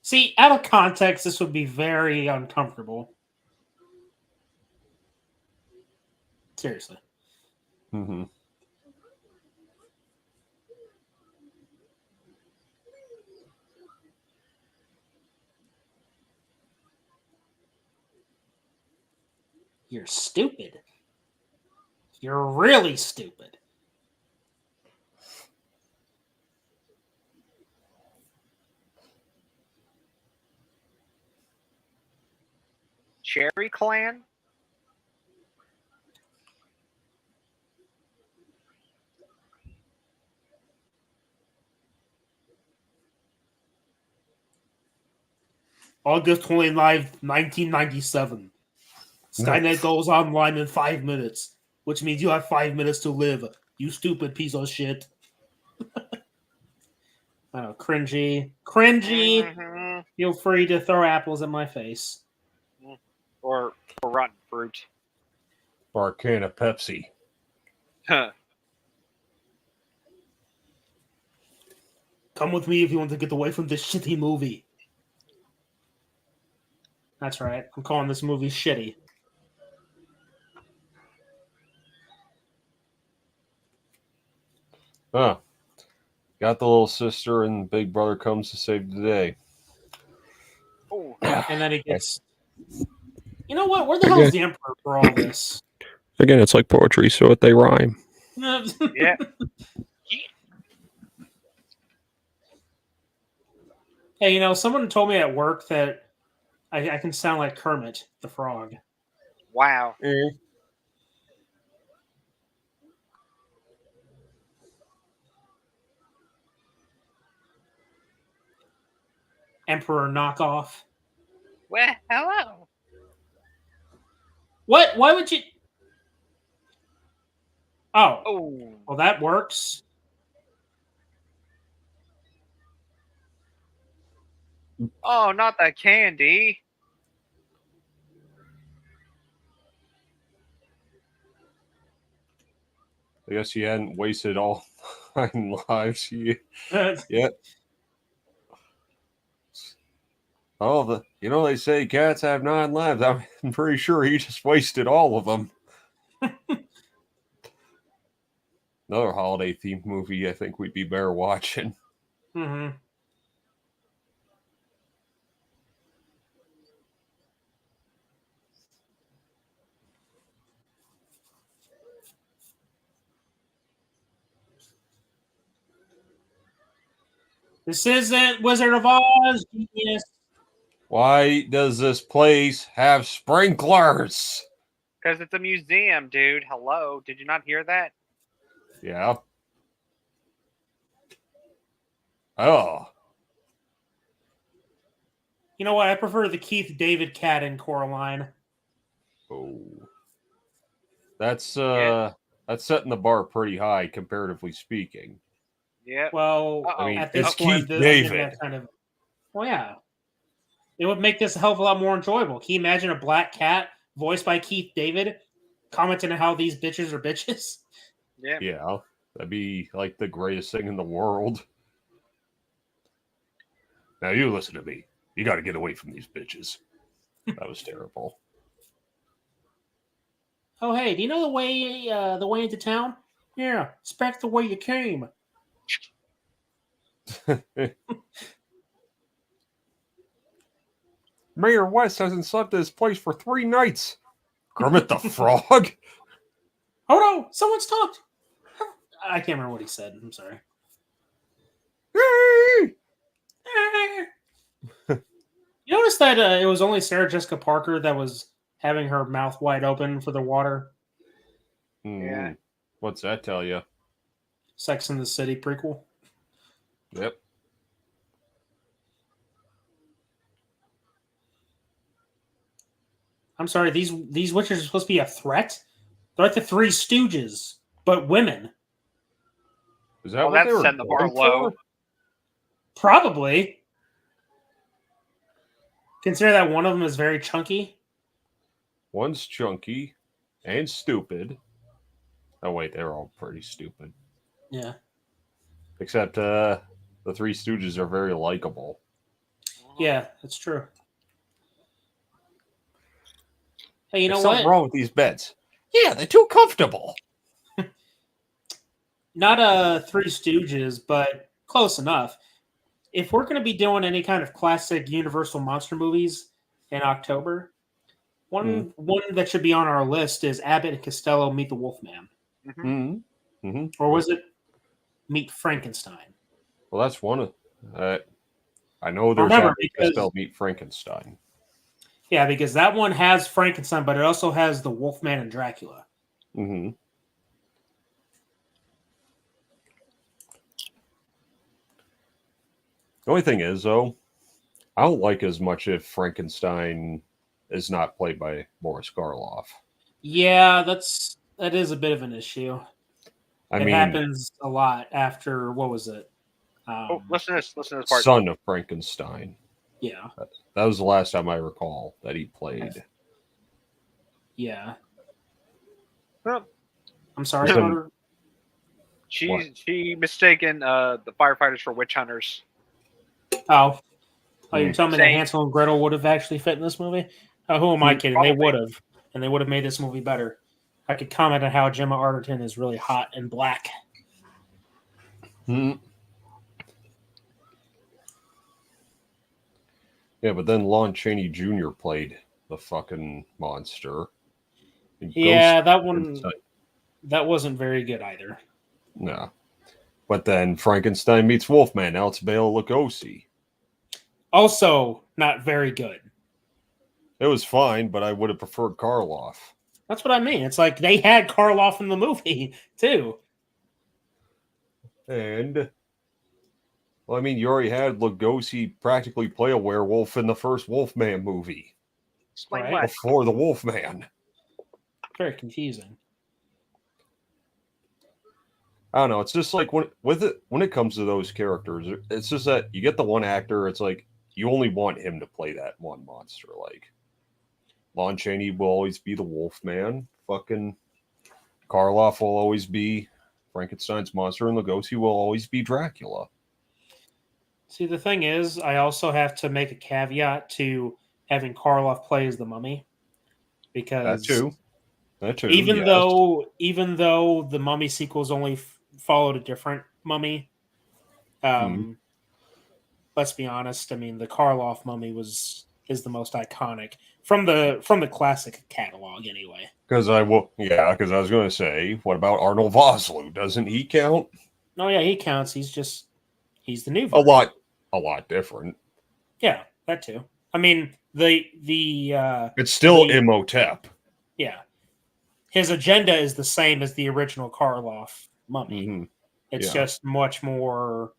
See, out of context, this would be very uncomfortable. Seriously. Mm-hmm. You're stupid. You're really stupid. Cherry Clan? August 29th, 1997. Skynet goes online in 5 minutes, which means you have 5 minutes to live, you stupid piece of shit. I know, cringy. Mm-hmm. Feel free to throw apples at my face. Or rotten fruit. Or a can of Pepsi. Huh. Come with me if you want to get away from this shitty movie. That's right. I'm calling this movie shitty. Huh. Got the little sister and big brother comes to save the day. Oh. And then he gets... You know what? Where the hell is the Emperor for all this? Again, it's like poetry, so they rhyme. Yeah. Hey, you know, someone told me at work that I can sound like Kermit the Frog. Wow. Emperor knockoff. Well, hello. What? Why would you? Oh. Well, that works. Oh, not that candy. I guess you hadn't wasted all 9 lives yet. Oh, they say cats have 9 lives. I'm pretty sure he just wasted all of them. Another holiday themed movie I think we'd be better watching. Mm-hmm. This isn't Wizard of Oz, genius. Why does this place have sprinklers? Because it's a museum, dude. Hello. Did you not hear that? Yeah. Oh. You know what? I prefer the Keith David cat in Coraline. Oh. That's setting the bar pretty high, comparatively speaking. Yeah. Well, I mean, at this it's point, Keith David. that kind of. Well, yeah. It would make this a hell of a lot more enjoyable. Can you imagine a black cat voiced by Keith David commenting on how these bitches are bitches? Yeah. Yeah. That'd be like the greatest thing in the world. Now you listen to me. You got to get away from these bitches. That was terrible. Oh, hey, do you know the way into town? Yeah, it's back the way you came. Mayor West hasn't slept at his place for 3 nights. Kermit the Frog? Oh no, someone's talked. I can't remember what he said. I'm sorry. You notice that it was only Sarah Jessica Parker that was having her mouth wide open for the water? Yeah. What's that tell you? Sex and the City prequel. Yep. I'm sorry, these witches are supposed to be a threat? They're like the Three Stooges, but women. Is that what they were setting the bar low. Probably. Consider that one of them is very chunky. One's chunky and stupid. Oh, wait, they're all pretty stupid. Yeah. Except the Three Stooges are very likable. Yeah, that's true. Hey, you know There's what? something wrong with these beds. Yeah, they're too comfortable. Not Three Stooges, but close enough. If we're going to be doing any kind of classic Universal monster movies in October, one that should be on our list is Abbott and Costello Meet the Wolfman. Or was it Meet Frankenstein? Well, that's one of... I know there's Abbott and Costello Meet Frankenstein. Yeah, because that one has Frankenstein, but it also has the Wolfman and Dracula. Mm-hmm. The only thing is, though, I don't like as much if Frankenstein is not played by Boris Karloff. Yeah, that is a bit of an issue. It happens a lot after, what was it? Listen to this part. Son of Frankenstein. Yeah. That was the last time I recall that he played. Yeah. Well, I'm sorry. She mistaken the firefighters for witch hunters. Oh, you're telling me that Hansel and Gretel would have actually fit in this movie? Oh, who am I kidding? Probably. They would have, and they would have made this movie better. I could comment on how Gemma Arterton is really hot and black. Yeah, but then Lon Chaney Jr. played the fucking monster. Yeah, that wasn't very good either. No. But then Frankenstein meets Wolfman. Now it's Bela Lugosi. Also, not very good. It was fine, but I would have preferred Karloff. That's what I mean. It's like they had Karloff in the movie, too. And Well, I mean, you already had Lugosi practically play a werewolf in the first Wolfman movie. Explain Right. what? Before the Wolfman. Very confusing. I don't know. It's just like when it comes to those characters, it's just that you get the one actor. It's like you only want him to play that one monster. Like Lon Chaney will always be the Wolfman. Fucking Karloff will always be Frankenstein's monster, and Lugosi will always be Dracula. See, the thing is, I also have to make a caveat to having Karloff play as the Mummy, because that too. Even yes. though the Mummy sequels only followed a different Mummy, let's be honest. I mean, the Karloff Mummy is the most iconic from the classic catalog, anyway. Because I was going to say, what about Arnold Vosloo? Doesn't he count? Oh yeah, he counts. He's the new version. A lot different. Yeah, that too. I mean, it's still Imhotep. Yeah, his agenda is the same as the original Karloff Mummy. Mm-hmm. It's just much more.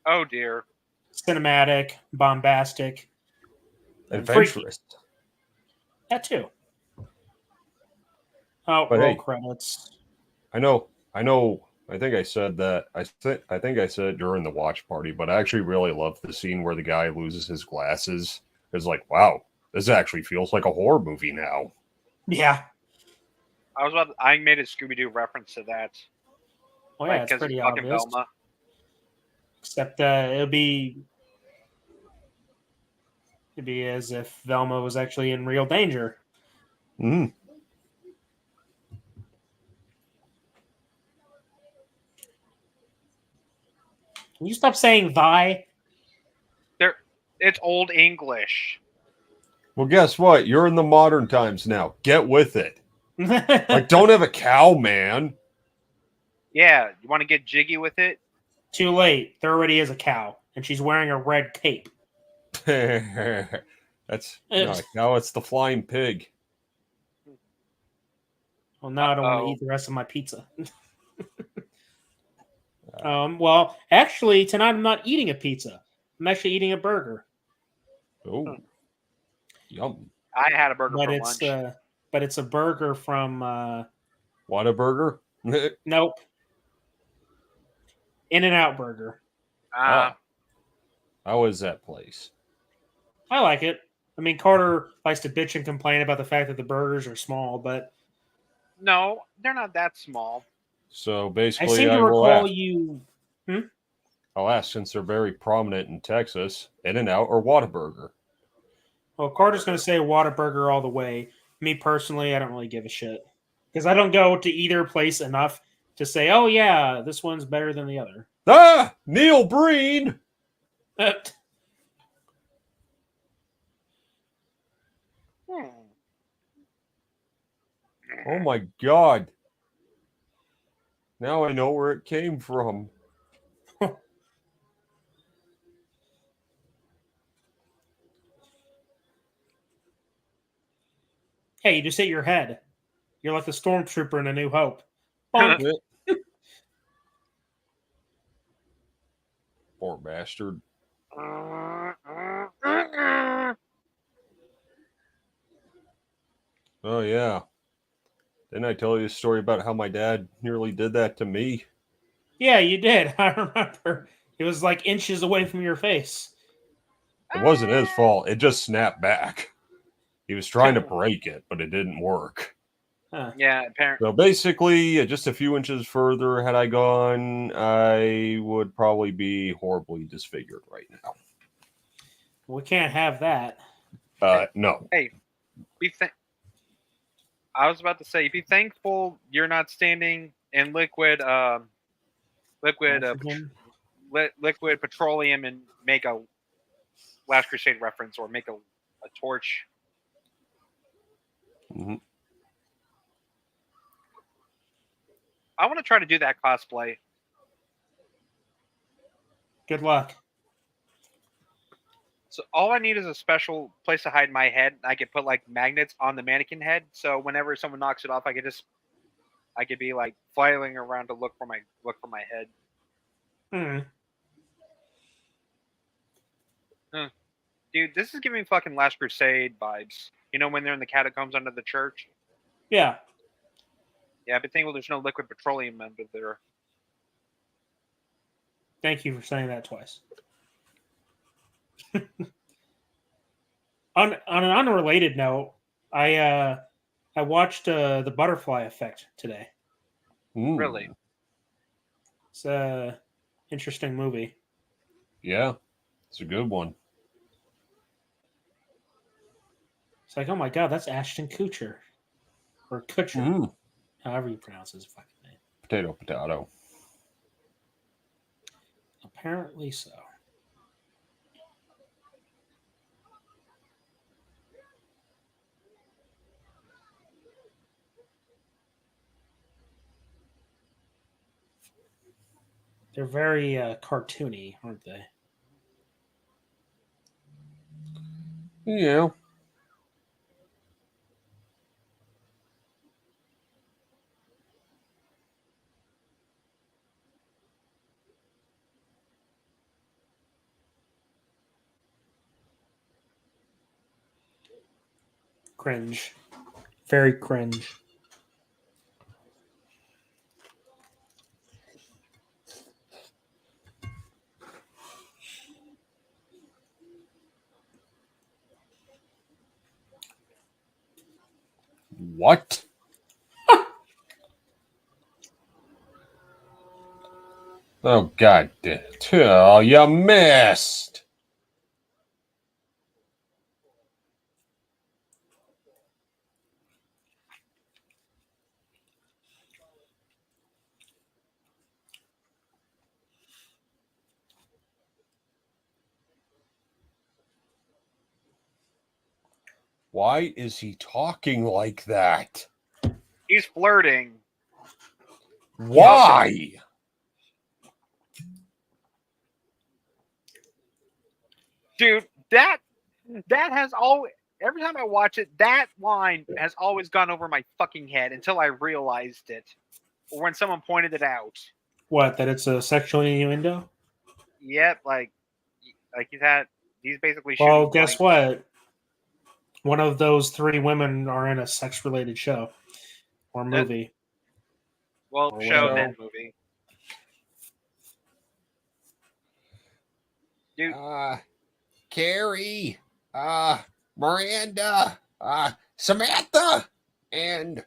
Oh dear. Cinematic, bombastic, adventurous. That too. Oh, but roll hey, credits. I know. I think I said that. I think I said it during the watch party, but I actually really love the scene where the guy loses his glasses. It's like, wow, this actually feels like a horror movie now. Yeah. I made a Scooby-Doo reference to that. Oh yeah, it's pretty obvious. Velma. Except it'd be as if Velma was actually in real danger. Mm. Can you stop saying thy? It's old English. Well, guess what? You're in the modern times now. Get with it. Like, don't have a cow, man. Yeah, you want to get jiggy with it? Too late. There already is a cow, and she's wearing a red cape. That's now it's the flying pig. Well, now I don't want to eat the rest of my pizza. Well, actually, tonight I'm not eating a pizza. I'm actually eating a burger. Oh, yum! I had a burger for lunch. But it's a burger from. Whataburger? Nope. In-N-Out Burger. How is that place? I like it. I mean, Carter likes to bitch and complain about the fact that the burgers are small, but no, they're not that small. So basically, I seem to recall you. I'll ask, since they're very prominent in Texas, In-N-Out or Whataburger? Well, Carter's going to say Whataburger all the way. Me personally, I don't really give a shit because I don't go to either place enough to say, "Oh yeah, this one's better than the other." Ah, Neil Breen. Oh my God. Now I know where it came from. Hey, you just hit your head. You're like the stormtrooper in A New Hope. Bonk. Poor bastard. Oh, yeah. Didn't I tell you a story about how my dad nearly did that to me? Yeah, you did. I remember. It was like inches away from your face. It wasn't his fault. It just snapped back. He was trying to break it, but it didn't work. Huh. Yeah, apparently. So basically, just a few inches further had I gone, I would probably be horribly disfigured right now. We can't have that. No. Hey, I was about to say, be thankful you're not standing in liquid petroleum and make a Last Crusade reference or make a torch. Mm-hmm. I want to try to do that cosplay. Good luck. So all I need is a special place to hide my head. I could put like magnets on the mannequin head, so whenever someone knocks it off, I could be like flailing around to look for my head. Dude, this is giving fucking Last Crusade vibes. You know when they're in the catacombs under the church? Yeah. Yeah, but think, well, there's no liquid petroleum under there. Thank you for saying that twice. On an unrelated note, I watched The Butterfly Effect today. Really? It's a interesting movie. Yeah, it's a good one. It's like, oh my god, that's Ashton Kutcher. Or Kutcher. However you pronounce his fucking name. Potato. Apparently so. They're very cartoony, aren't they? Yeah. Cringe. Very cringe. What? Oh, god damn. Oh, you missed. Why is he talking like that? He's flirting. Why? Dude, that has always, every time I watch it, that line has always gone over my fucking head until I realized it. Or when someone pointed it out. What, that it's a sexual innuendo? Yep, like he's basically Well, shooting guess what? One of those three women are in a sex-related show or movie. Well, or show whatever. then movie. Dude. Carrie, Miranda, Samantha, and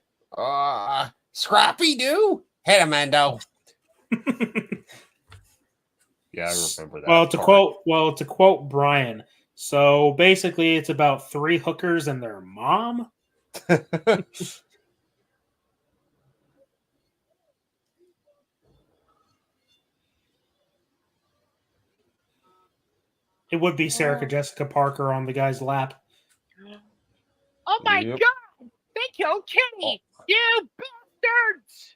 Scrappy Doo. Hey, Amando. Yeah, I remember that. To quote Brian, so basically it's about three hookers and their mom. It would be Sarah Jessica Parker on the guy's lap. Oh my god! They killed Kenny! You bastards!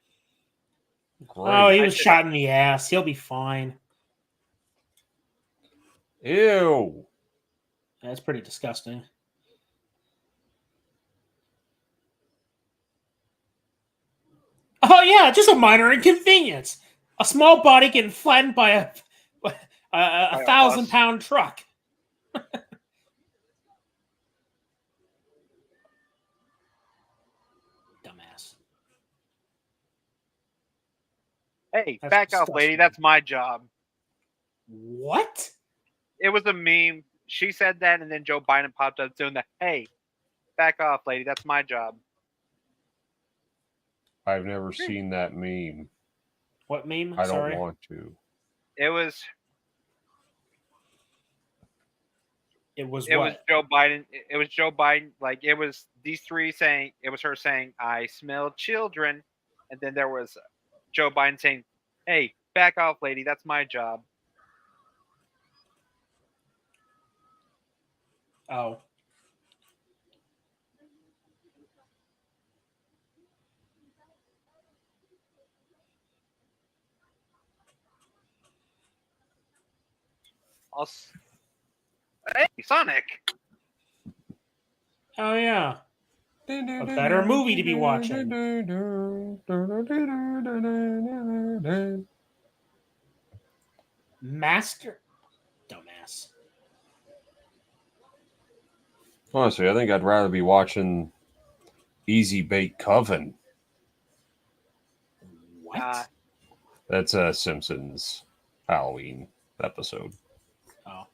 Oh, he was shot in the ass. He'll be fine. Ew. That's pretty disgusting. Oh yeah, just a minor inconvenience. A small body getting flattened by a 1,000-pound truck. Dumbass. Hey, That's back off, disgusting. lady. That's my job. What? It was a meme. She said that, and then Joe Biden popped up doing that. Hey, back off, lady. That's my job. I've never seen that meme. What meme? I don't Sorry. want to. It was what? Joe Biden. It was Joe Biden. Like, it was these three saying, it was her saying, I smell children. And then there was Joe Biden saying, hey, back off, lady. That's my job. Oh. Hey, Sonic. Oh yeah. A better movie to be watching. Master. Dumbass. Honestly, I think I'd rather be watching Easy Bake Coven. What? That's a Simpsons Halloween episode. Oh.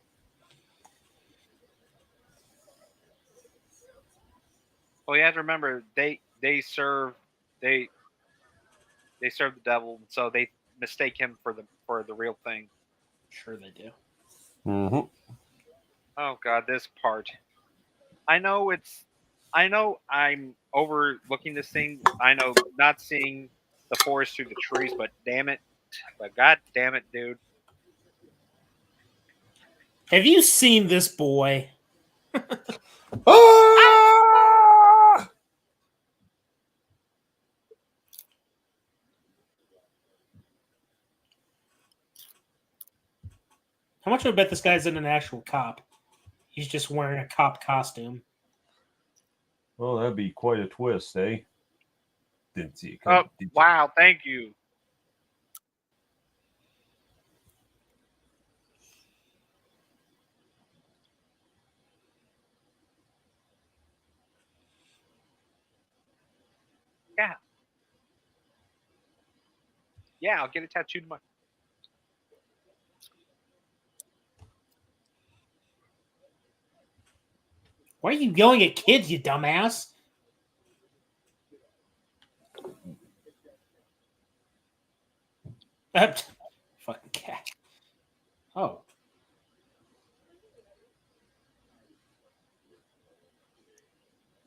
Well, you have to remember they serve the devil, so they mistake him for the real thing. Sure they do. Mm-hmm. Oh God, this part. I know I'm overlooking this thing. I know not seeing the forest through the trees, but damn it. But God damn it, dude. Have you seen this boy? Ah! How much would I bet this guy's an actual cop? He's just wearing a cop costume. Well, that'd be quite a twist, eh? Didn't see it Oh, coming. did you? wow, thank you. Yeah. Yeah, I'll get it tattooed tomorrow. Why are you yelling at kids, you dumbass? Fucking cat. Oh.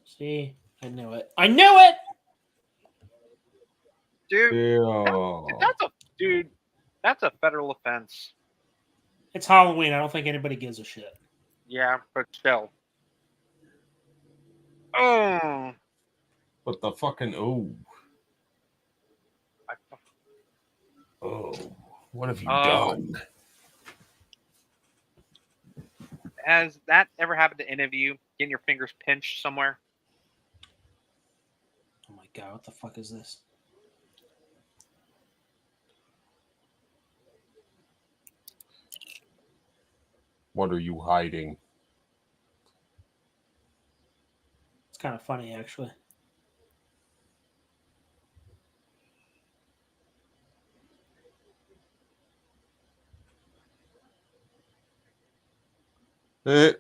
See, I knew it. I knew it! Dude, that's a federal offense. It's Halloween. I don't think anybody gives a shit. Yeah, but still. Oh. What the fucking what have you done? Has that ever happened to any of you? Getting your fingers pinched somewhere? Oh my god, what the fuck is this? What are you hiding? It's kind of funny, actually. Okay.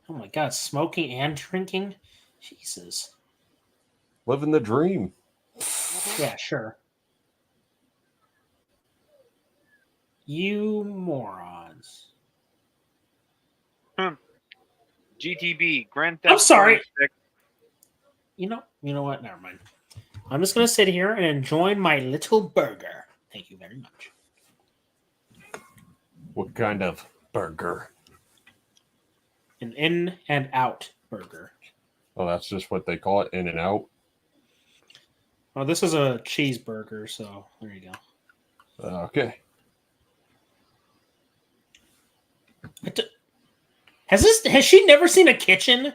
Oh my god, smoking and drinking? Jesus. Living the dream. Yeah, sure. You morons. GTB, Grand Theft I'm sorry. Auto 6. You know what? Never mind. I'm just gonna sit here and enjoy my little burger. Thank you very much. What kind of burger? An in and out burger. Oh, that's just what they call it, in and out. Oh, this is a cheeseburger, so there you go. Okay. Has she never seen a kitchen?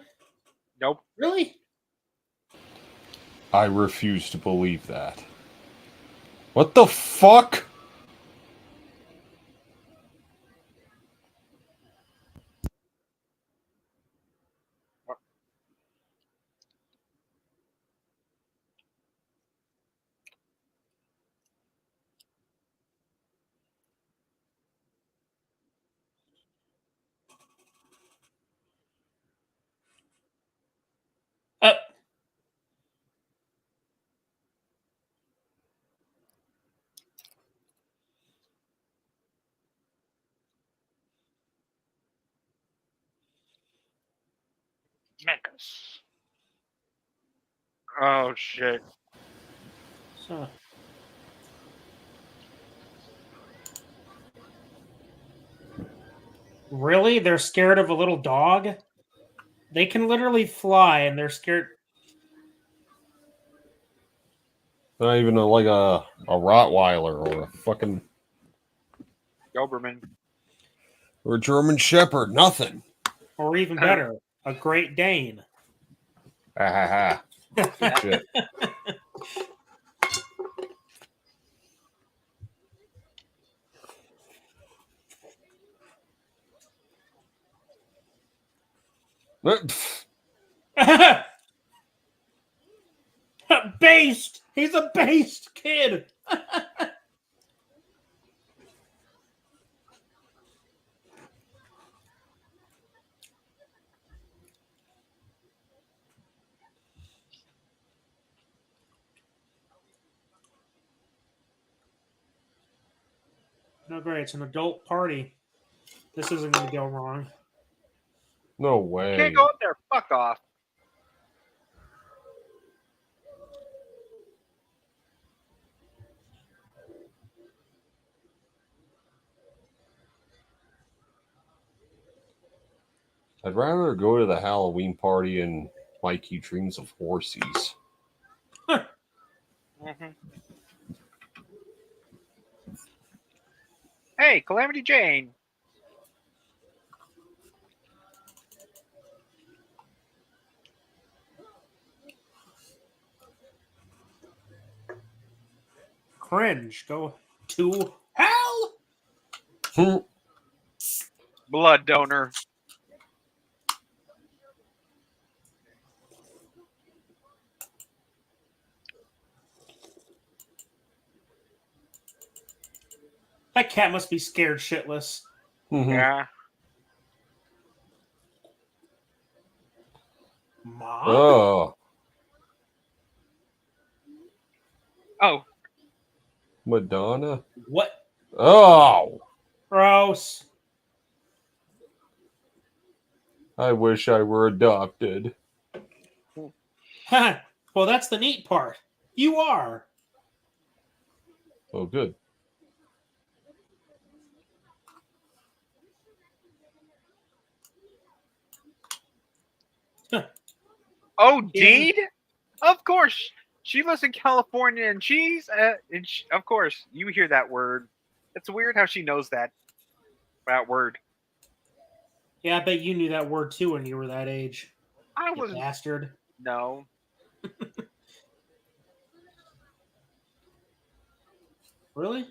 Nope. Really? I refuse to believe that. What the fuck? Mechas. Oh shit. So. Really? They're scared of a little dog? They can literally fly and they're scared. Not even like a Rottweiler or a fucking Doberman. or a German Shepherd. Nothing. Or even better, a Great Dane. Ha ha ha. Good shit. Based! He's a based kid! No, great. It's an adult party. This isn't going to go wrong. No way. You can't go up there. Fuck off. I'd rather go to the Halloween party and Mikey dreams of horsies. Hey, Calamity Jane. Cringe. Go to hell! Blood donor. That cat must be scared shitless. Yeah. Mom? Oh. Oh. Madonna? What? Oh! Gross. I wish I were adopted. Well, that's the neat part. You are. Oh, good. Oh, Deed? Of course. She lives in California, and of course, you hear that word. It's weird how she knows that word. Yeah, I bet you knew that word too when you were that age. I was bastard. No. Really?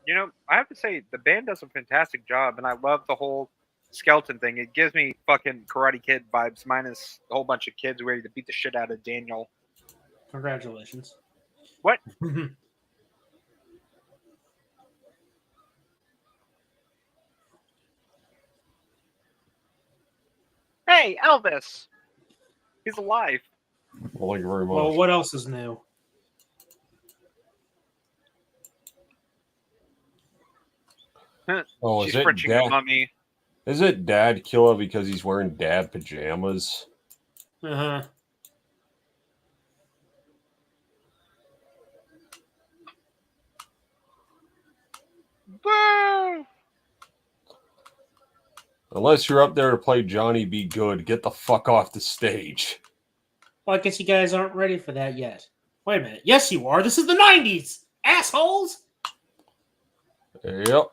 You know, I have to say, the band does a fantastic job, and I love the whole skeleton thing. It gives me fucking Karate Kid vibes, minus a whole bunch of kids ready to beat the shit out of Daniel. Congratulations. What? Hey, Elvis! He's alive. Well, thank you very much. Well, what else is new? Oh, She's is it Frenching dad? the mummy. Is it Dad Killer because he's wearing dad pajamas? Uh-huh. Boo! Unless you're up there to play Johnny Be Good, get the fuck off the stage. Well, I guess you guys aren't ready for that yet. Wait a minute. Yes, you are. This is the 90s, assholes! Yep.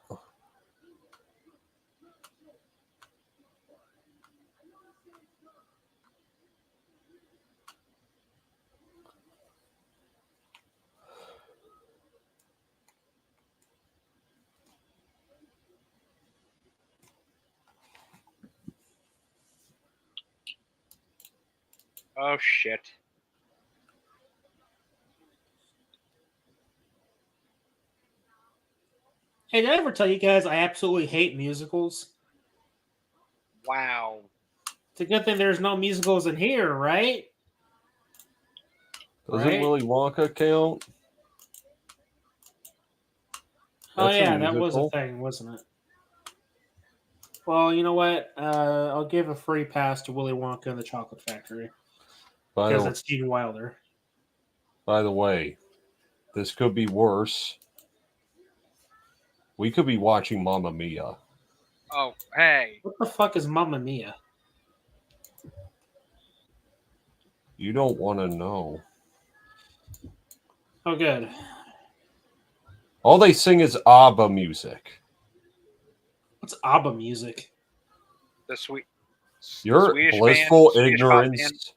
Oh, shit. Hey, did I ever tell you guys I absolutely hate musicals? Wow. It's a good thing there's no musicals in here, right? Doesn't Willy Wonka count? Oh, That's yeah, that was a thing, wasn't it? Well, you know what? I'll give a free pass to Willy Wonka and the Chocolate Factory. Because it's Gene Wilder. By the way, this could be worse. We could be watching Mamma Mia. Oh, hey. What the fuck is Mamma Mia? You don't want to know. Oh, good. All they sing is ABBA music. What's ABBA music? Your Swedish blissful band, ignorance.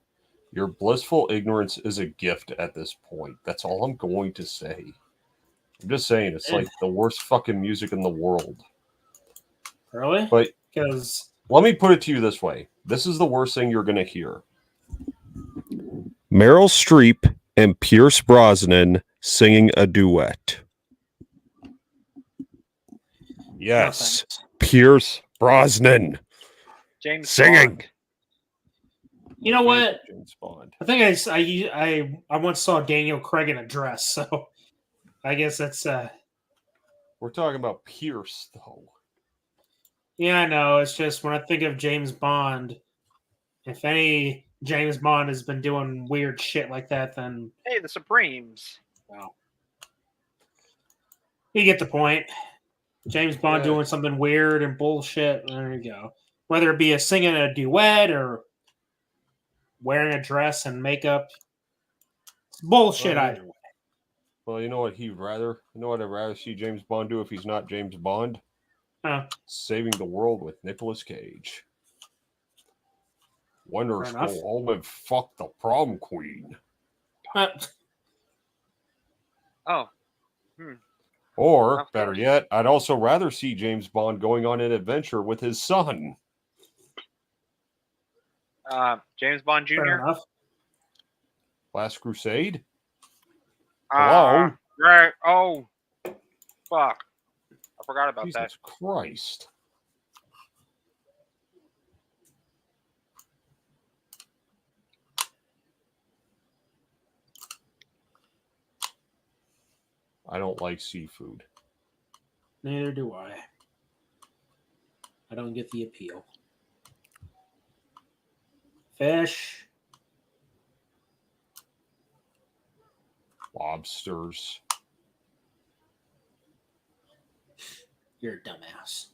Your blissful ignorance is a gift at this point. That's all I'm going to say. I'm just saying, it's like the worst fucking music in the world. Really? But because let me put it to you this way: this is the worst thing you're going to hear. Meryl Streep and Pierce Brosnan singing a duet. Yes, Pierce Brosnan James singing. Bond. You know what? James Bond. I think I once saw Daniel Craig in a dress, so I guess that's. We're talking about Pierce, though. Yeah, I know. It's just when I think of James Bond, if any James Bond has been doing weird shit like that, then Hey, the Supremes. well, you get the point. James Bond doing something weird and bullshit. There you go. Whether it be a singing a duet or wearing a dress and makeup, it's bullshit either way. Well, you know what he'd rather? You know what I'd rather see James Bond do if he's not James Bond? Huh. Saving the World with Nicolas Cage. Wonders go home and fuck the prom queen. Or, better yet, I'd also rather see James Bond going on an adventure with his son. James Bond Jr. Fair enough. Last Crusade? Hello? Right. Oh, fuck. I forgot about that. Jesus Christ. I don't like seafood. Neither do I. I don't get the appeal. Fish. Lobsters. You're a dumbass.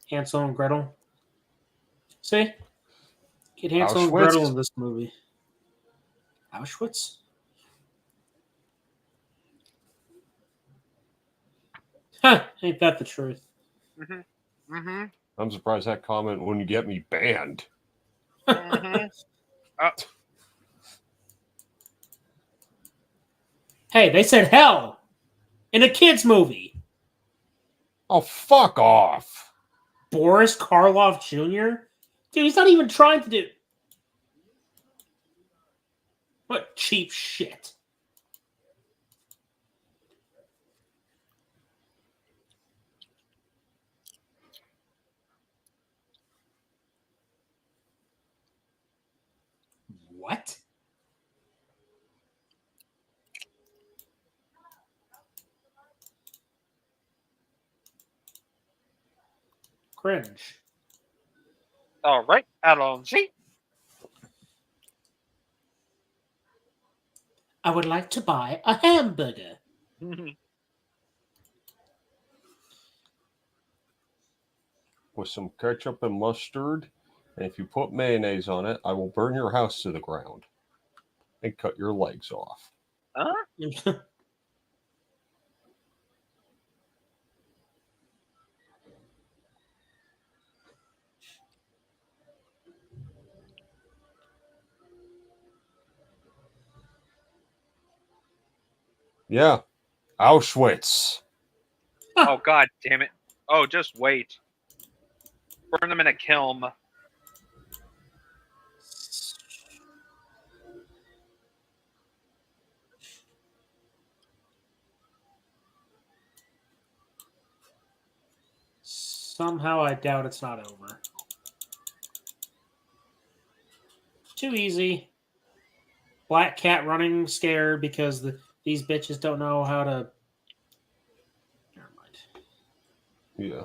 Hansel and Gretel. See? Get Hansel and Gretel in this movie. Auschwitz? Huh, ain't that the truth? Mm-hmm. Mm-hmm. I'm surprised that comment wouldn't get me banned. Mm-hmm. Hey, they said hell in a kid's movie. Oh, fuck off. Boris Karloff Jr.? Dude, he's not even trying to do... What cheap shit. What? Cringe. All right, allons-y. I would like to buy a hamburger. With some ketchup and mustard, and if you put mayonnaise on it, I will burn your house to the ground and cut your legs off. Huh? Yeah, Auschwitz. Oh, god damn it. Oh, just wait. Burn them in a kiln. Somehow I doubt it's not over. Too easy. Black cat running scared because these bitches don't know how to... Never mind. Yeah.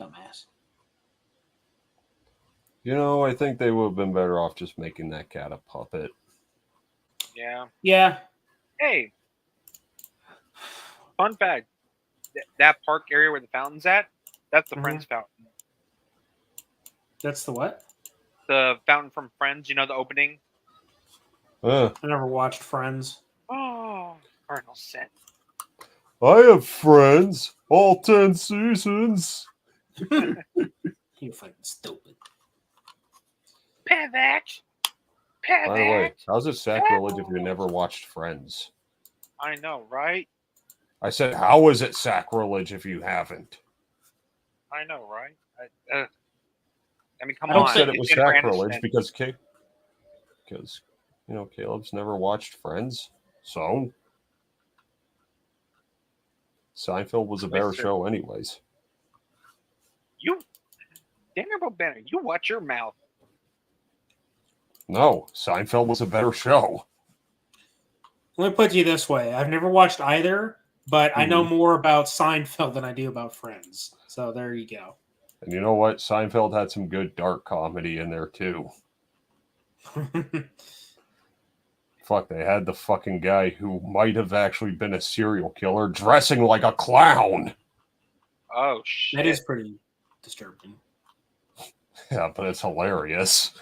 Dumbass. You know, I think they would have been better off just making that cat a puppet. Yeah. Yeah. Hey, fun fact: that park area where the fountain's at—that's the Friends fountain. That's the what? The fountain from Friends. You know the opening. I never watched Friends. Oh, Cardinal Sin. I have friends, all 10 seasons. You fucking stupid. Pivot. By the way, how's it sacrilege if you never watched Friends? I know, right? I said, how is it sacrilege if you haven't? I know, right? I mean, come I on. said it was sacrilege because you know, Caleb's never watched Friends, so Seinfeld was a better show anyways. You, Daniel Banner, you watch your mouth. No, Seinfeld was a better show. Let me put it to you this way. I've never watched either, but I know more about Seinfeld than I do about Friends. So there you go. And you know what? Seinfeld had some good dark comedy in there too. Fuck, they had the fucking guy who might have actually been a serial killer dressing like a clown. Oh, shit. That is pretty disturbing. Yeah, but it's hilarious.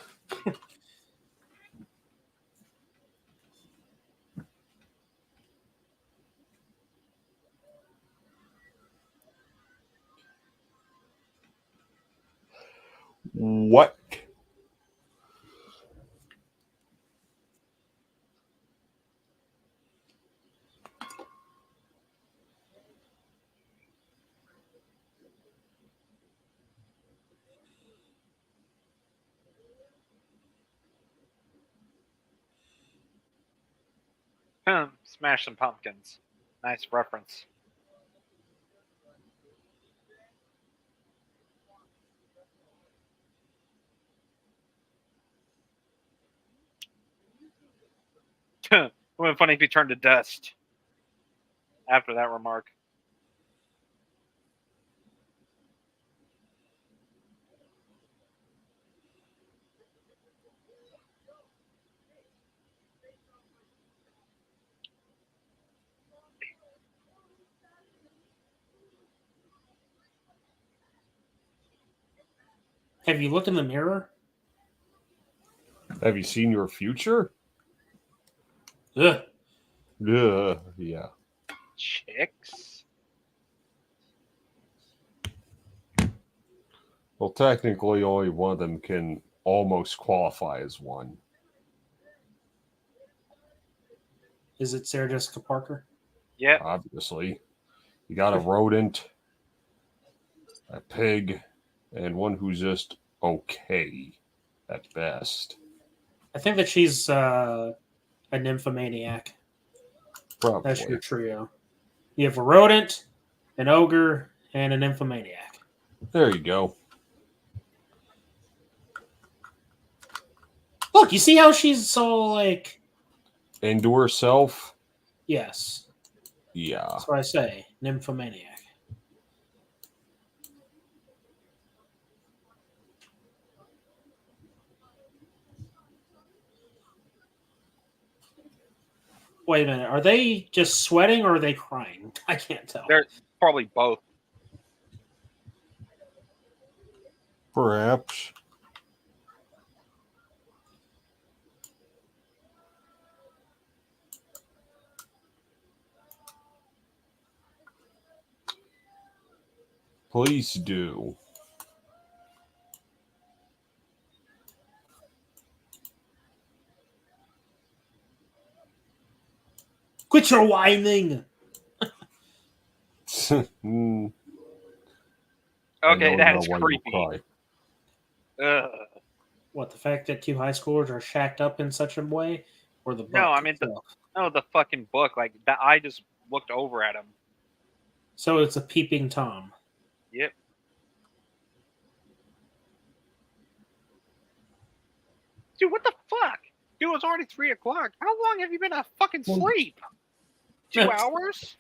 What? Smash some pumpkins. Nice reference. It would have been funny if he turned to dust after that remark. Have you looked in the mirror? Have you seen your future? Ugh. Yeah. Chicks? Well, technically, only one of them can almost qualify as one. Is it Sarah Jessica Parker? Yeah. Obviously. You got a rodent, a pig, and one who's just okay at best. I think that she's a nymphomaniac. Probably. That's your trio. You have a rodent, an ogre, and a nymphomaniac. There you go. Look, you see how she's so like... Into herself? Yes. Yeah. That's what I say. Nymphomaniac. Wait a minute. Are they just sweating or are they crying? I can't tell. They're probably both. Perhaps. Please do. Quit your whining! Okay, that's creepy. What, the fact that two high schoolers are shacked up in such a way? Or the book? No, I mean the fucking book. Like that, I just looked over at him. So it's a peeping Tom. Yep. Dude, what the fuck? Dude, it was already 3 o'clock. How long have you been a fucking sleep? 2 hours?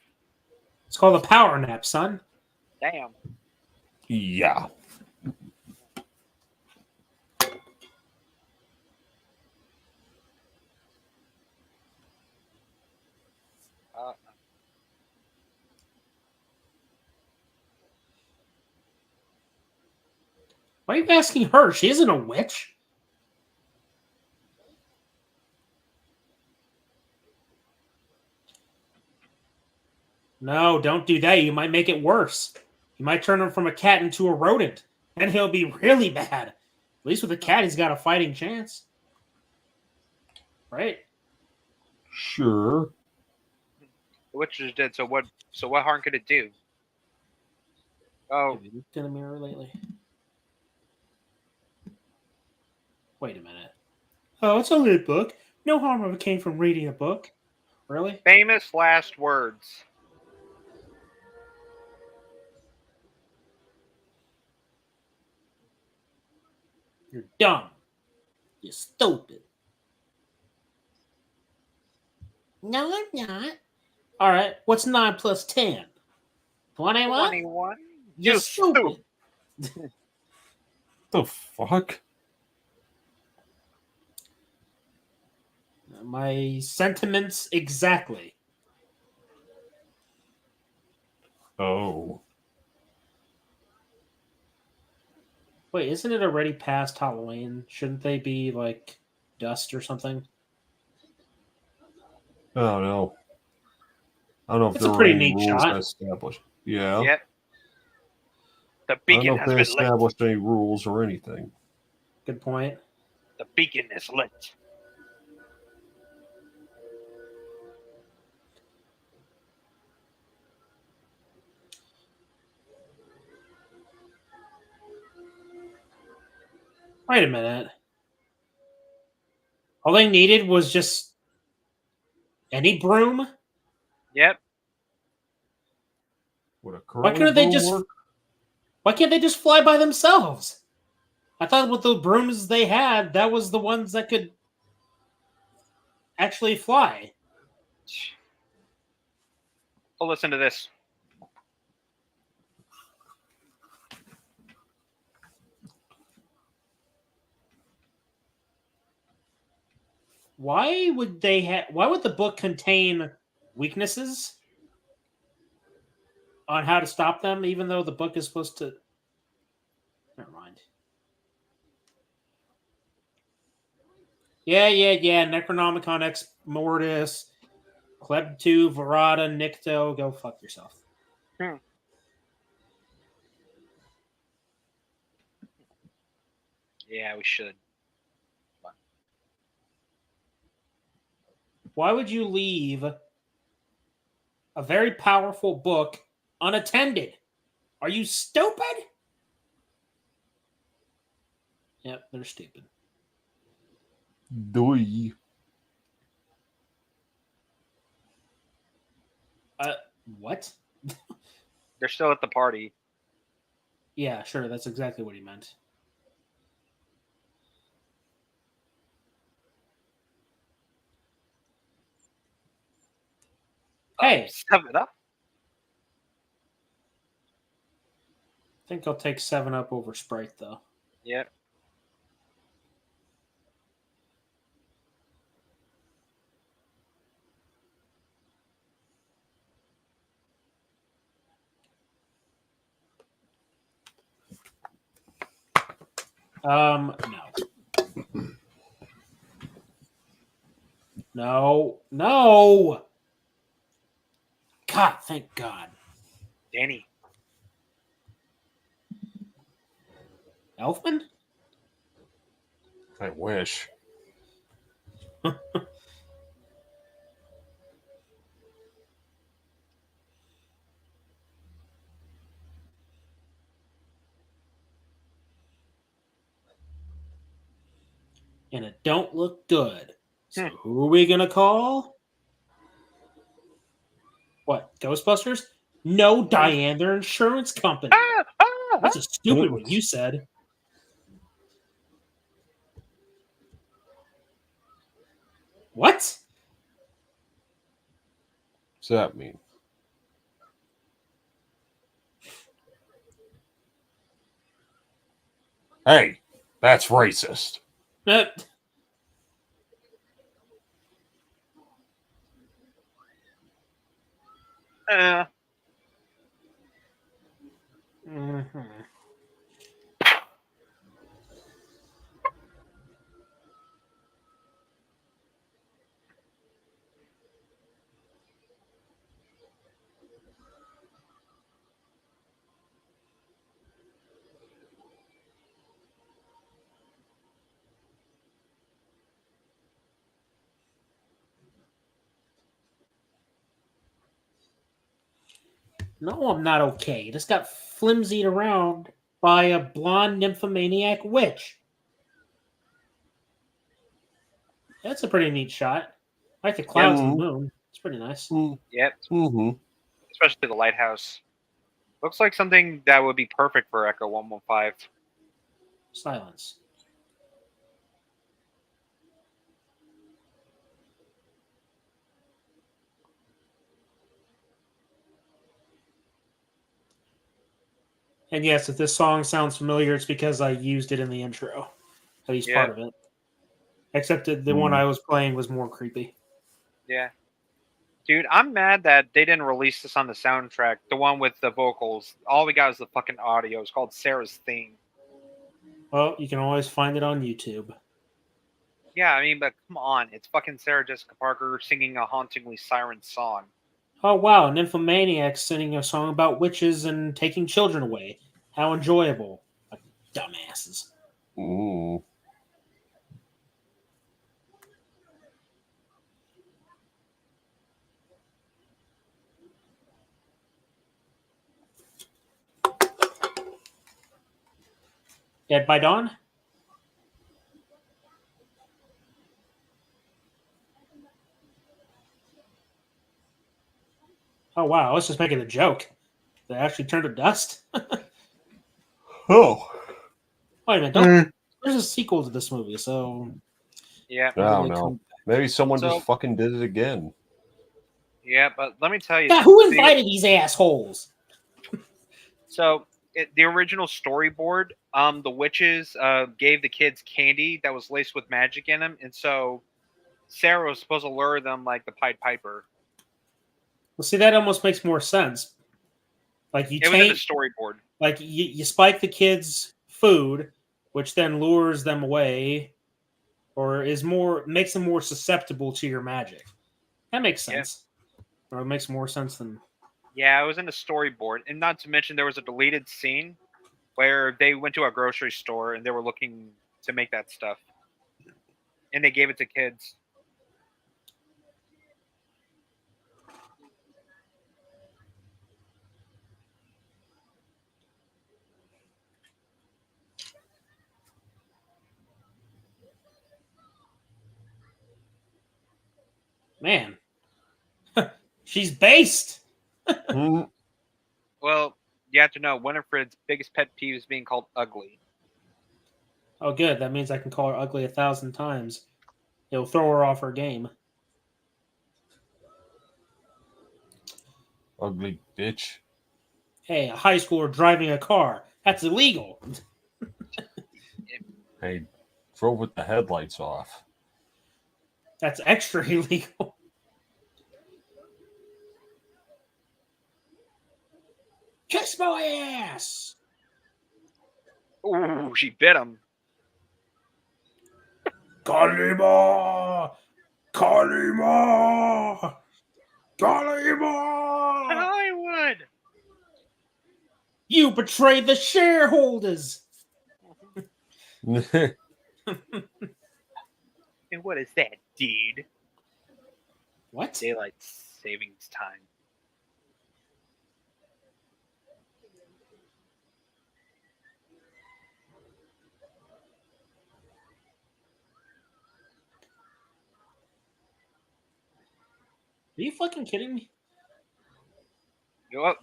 It's called a power nap, son. Damn. Yeah. Why are you asking her? She isn't a witch. No, don't do that. You might make it worse. You might turn him from a cat into a rodent. And he'll be really bad. At least with a cat, he's got a fighting chance. Right? Sure. The witch is dead, so what harm could it do? Oh. Have you looked in the mirror lately? Wait a minute. Oh, it's only a book. No harm ever came from reading a book. Really? Famous last words. You're dumb. You're stupid. No, I'm not. All right. What's 9 plus 10? 21? 21? You're stupid. The fuck? My sentiments exactly. Oh. Wait, isn't it already past Halloween? Shouldn't they be like dust or something? Oh no. I don't know if It's there a were pretty any neat rules shot. established. Yeah. Yep. The I don't beacon know if has they been lit. established any rules or anything. Good point. The beacon is lit. Wait a minute. All they needed was just any broom? Yep. Would a Why curling couldn't they broom just work? Why can't they just fly by themselves? I thought with the brooms they had, that was the ones that could actually fly. Oh, listen to this. Why would the book contain weaknesses on how to stop them, even though the book is supposed to... Never mind. Yeah. Necronomicon Ex Mortis, Klebtu, Verada, Nicto. Go fuck yourself. Yeah, we should. Why would you leave a very powerful book unattended? Are you stupid? Yep, they're stupid. Doi. What? They're still at the party. Yeah, sure, that's exactly what he meant. Hey! 7-Up? I think I'll take 7-Up over Sprite, though. Yep. No. No! God, thank God. Danny. Elfman? I wish. And it don't look good. So who are we gonna call? What, Ghostbusters? No, Diane, their insurance company. That's a stupid what you said. What? What's that mean? Hey, that's racist. No, I'm not okay. Just got flimsied around by a blonde nymphomaniac witch. That's a pretty neat shot. I like the clouds and the moon. It's pretty nice. Yep. Mm-hmm. Especially the lighthouse. Looks like something that would be perfect for Echo 115. Silence. And yes, if this song sounds familiar, it's because I used it in the intro. At least part of it. Except that the one I was playing was more creepy. Yeah. Dude, I'm mad that they didn't release this on the soundtrack. The one with the vocals. All we got is the fucking audio. It's called Sarah's Theme. Well, you can always find it on YouTube. Yeah, I mean, but come on. It's fucking Sarah Jessica Parker singing a hauntingly siren song. Oh, wow. Nymphomaniacs singing a song about witches and taking children away. How enjoyable. Like dumbasses. Ooh. Dead by Dawn? Oh, wow. I was just making a joke. They actually turned to dust? Oh. Wait a minute. Don't, There's a sequel to this movie, so... Yeah. I don't know. Maybe someone just fucking did it again. Yeah, but let me tell you... Yeah, who invited these assholes? So, the original storyboard, the witches gave the kids candy that was laced with magic in them, and so Sarah was supposed to lure them like the Pied Piper. Well, see, that almost makes more sense. Like It was in the storyboard. Like you spike the kids' food, which then lures them away, or makes them more susceptible to your magic. That makes sense. Yeah. Or it makes more sense than. Yeah, it was in the storyboard, and not to mention there was a deleted scene where they went to a grocery store and they were looking to make that stuff, and they gave it to kids. Man, she's based. Well, you have to know Winifred's biggest pet peeve is being called ugly. Oh, good. That means I can call her ugly 1,000 times. It'll throw her off her game. Ugly bitch. Hey, a high schooler driving a car. That's illegal. Hey, drove with the headlights off. That's extra illegal. Kiss my ass! Ooh, she bit him. Kalima! Kalima! Kalima! Hollywood! You betrayed the shareholders! And what is that, dude? What? Daylight savings time. Are you fucking kidding me?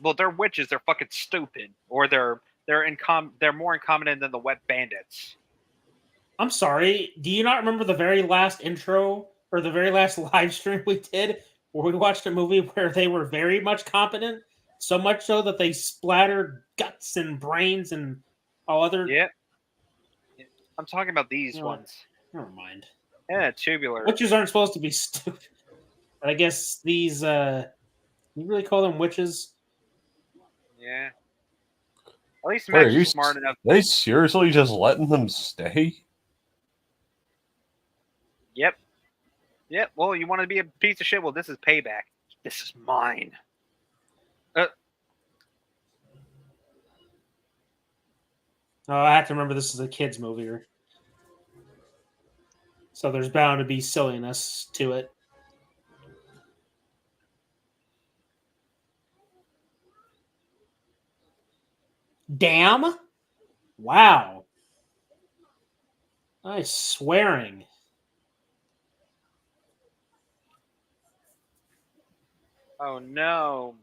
Well, they're witches. They're fucking stupid, or they're more incompetent than the wet bandits. I'm sorry. Do you not remember the very last intro or the very last live stream we did where we watched a movie where they were very much competent? So much so that they splattered guts and brains and all other... Yeah. I'm talking about these ones. Never mind. Yeah, tubular. Witches aren't supposed to be stupid. But I guess these... you really call them witches? Yeah. At least Max is smart enough. They seriously just letting them stay? Yep. Yep. Well, you want to be a piece of shit? Well, this is payback. This is mine. Oh, I have to remember this is a kids' movie. So there's bound to be silliness to it. Damn. Wow. Nice swearing. Oh no.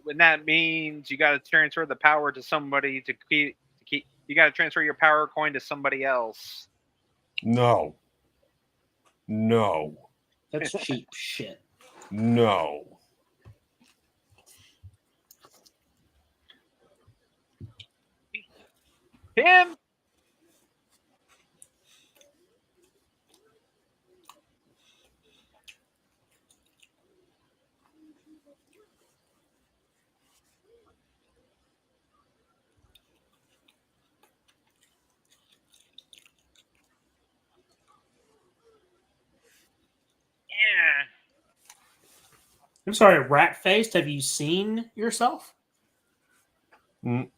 And that means you got to transfer the power to somebody to keep. You got to transfer your power coin to somebody else. No. No. That's cheap shit. No. Him. Yeah. I'm sorry, rat-faced. Have you seen yourself? Mm.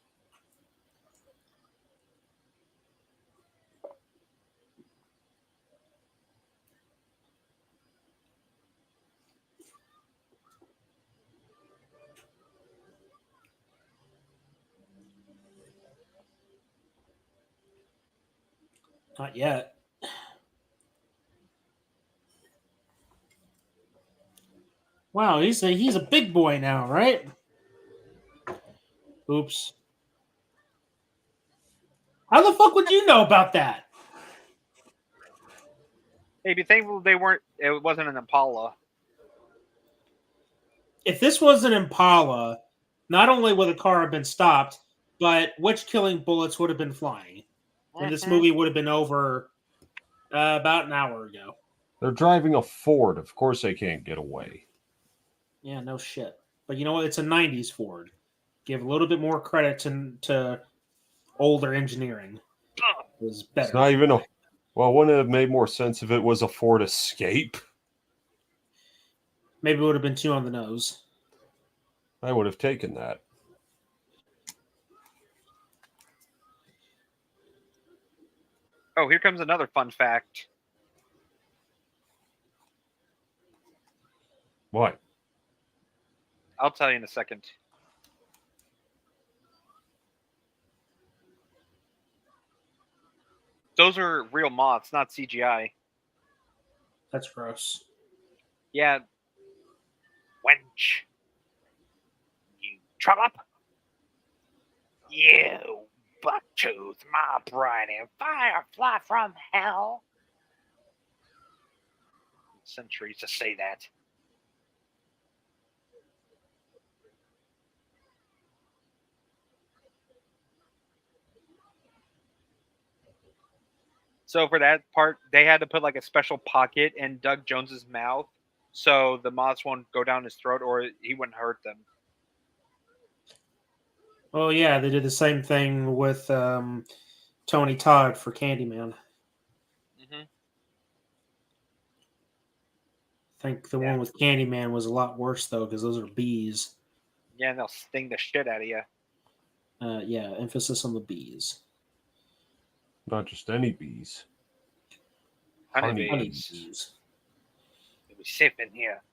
Not yet. Wow, he's a big boy now, right? Oops. How the fuck would you know about that? Hey, be thankful it wasn't an Impala. If this was an Impala, not only would the car have been stopped, but witch-killing bullets would have been flying. And this movie would have been over about an hour ago. They're driving a Ford. Of course they can't get away. Yeah, no shit. But you know what? It's a 90s Ford. Give a little bit more credit to older engineering. It was better. It's not even a... Well, wouldn't it have made more sense if it was a Ford Escape? Maybe it would have been too on the nose. I would have taken that. Oh, here comes another fun fact. What? I'll tell you in a second. Those are real moths, not CGI. That's gross. Yeah. Wench. You trollop. You bucktooth, my briny firefly from hell. Centuries to say that. So for that part, they had to put like a special pocket in Doug Jones's mouth so the moths won't go down his throat or he wouldn't hurt them. Oh yeah, they did the same thing with Tony Todd for Candyman. Mm-hmm. I think the one with Candyman was a lot worse though, because those are bees. Yeah, and they'll sting the shit out of you. Yeah, emphasis on the bees. Not just any bees. Honeybees. We're safe in here.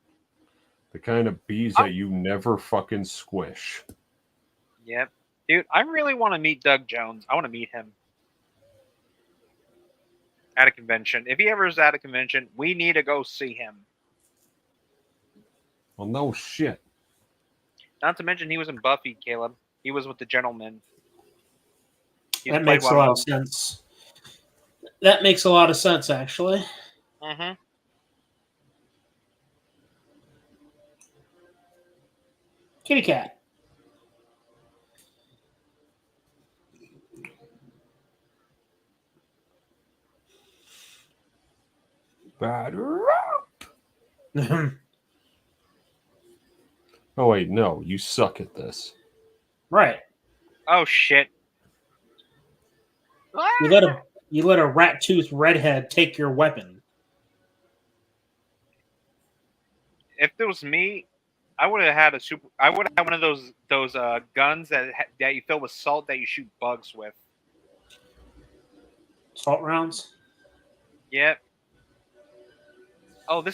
The kind of bees that you never fucking squish. Yep. Dude, I really want to meet Doug Jones. I want to meet him. At a convention. If he ever is at a convention, we need to go see him. Well, no shit. Not to mention he was in Buffy, Caleb. He was with the gentleman. That makes a lot of sense. That makes a lot of sense, actually. Mm-hmm. Kitty cat. Batter up. Oh wait, no, you suck at this. Right. Oh shit. You let a rat-toothed redhead take your weapon. If it was me, I would have had I would have had one of those guns that you fill with salt that you shoot bugs with. Salt rounds? Yep. Oh,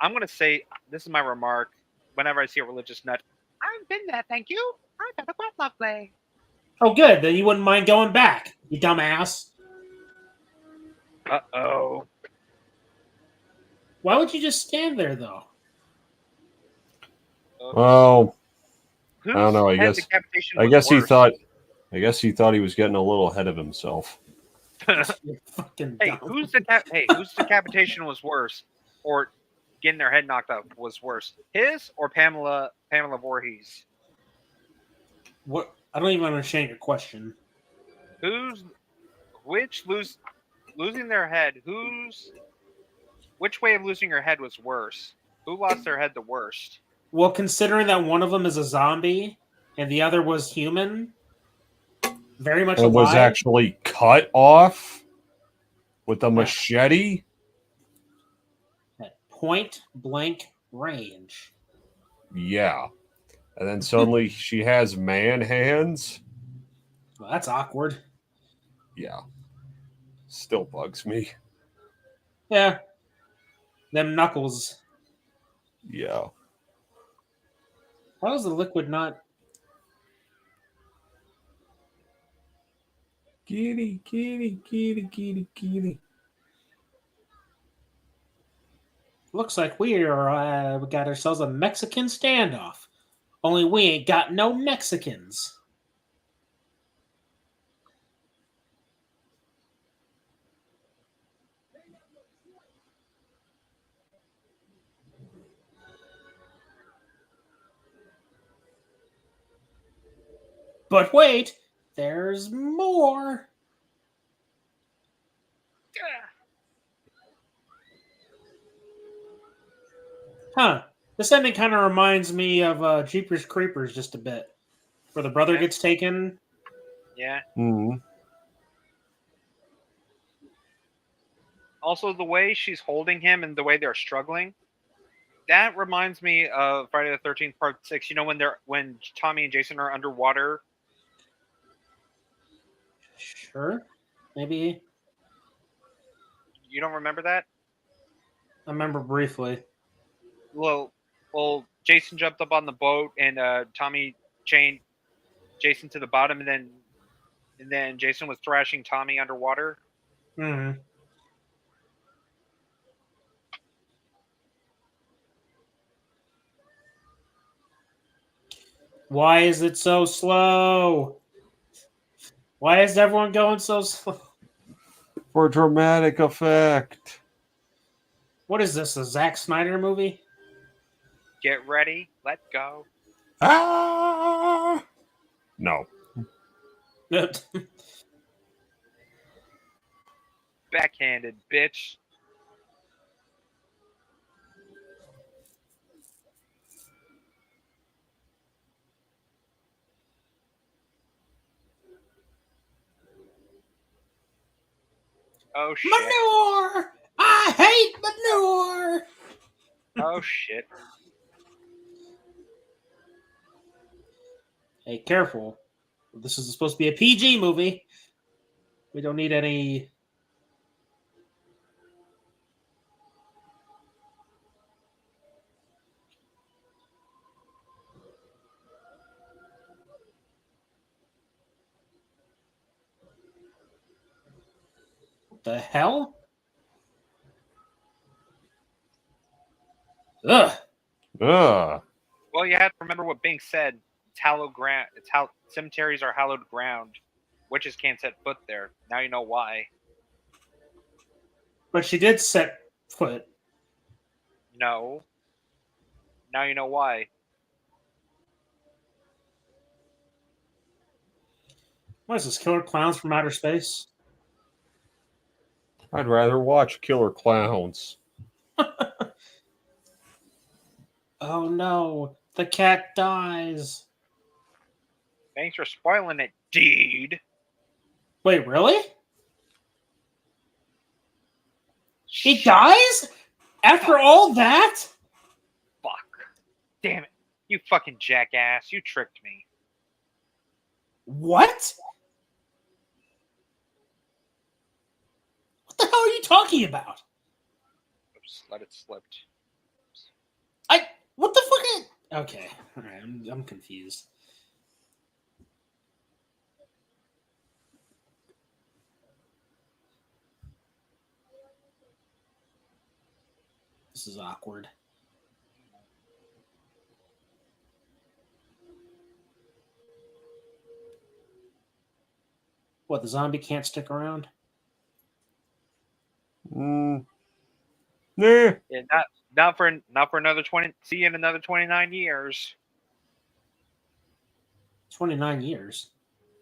I'm going to say, this is my remark whenever I see a religious nut. I've been there, thank you. I've had a quite lovely. Oh, good. Then you wouldn't mind going back, you dumbass. Uh-oh. Why would you just stand there, though? Well, I Whose don't know. I head guess decapitation I was guess he worse? thought. I guess he thought he was getting a little ahead of himself. You're fucking Hey, dumb. whose decapitation was worse, or getting their head knocked off was worse? His or Pamela Voorhees? What? I don't even understand your question. Losing their head? Which way of losing your head was worse? Who lost their head the worst? Well, considering that one of them is a zombie and the other was human, very much It was alive. actually cut off with a machete. At point blank range. Yeah. And then suddenly she has man hands. Well, that's awkward. Yeah. Still bugs me. Yeah. Them knuckles. Yeah. How is the liquid not? Kitty, kitty, kitty, kitty, kitty. Looks like we got ourselves a Mexican standoff. Only we ain't got no Mexicans. But wait, there's more. Huh. This ending kind of reminds me of Jeepers Creepers just a bit. Where the brother gets taken. Yeah. Mm-hmm. Also, the way she's holding him and the way they're struggling, that reminds me of Friday the 13th Part 6. You know when Tommy and Jason are underwater? Sure. Maybe. You don't remember that? I remember briefly. Well, Jason jumped up on the boat and Tommy chained Jason to the bottom, and then Jason was thrashing Tommy underwater. Mm-hmm. Why is it so slow? Why is everyone going so slow? For dramatic effect. What is this, a Zack Snyder movie? Get ready, let go. Ah! No. Backhanded, bitch. Oh shit. Manure! I hate manure! Oh shit. Hey, careful. This is supposed to be a PG movie. We don't need any... What the hell? Ugh. Ugh. Well, you have to remember what Bink said. It's hallowed ground. It's how cemeteries are hallowed ground. Witches can't set foot there. Now you know why. But she did set foot. No. Now you know why. What is this, Killer Clowns from Outer Space? I'd rather watch Killer Clowns. Oh no, the cat dies. Thanks for spoiling it, dude. Wait, really? He dies? After all that? Fuck. Damn it. You fucking jackass. You tricked me. What? What the hell are you talking about? Oops, let it slip. What the fuck? Okay, alright, I'm confused. This is awkward. What, the zombie can't stick around? Nah. Yeah, not for another 20. See you in another 29 years. 29 years.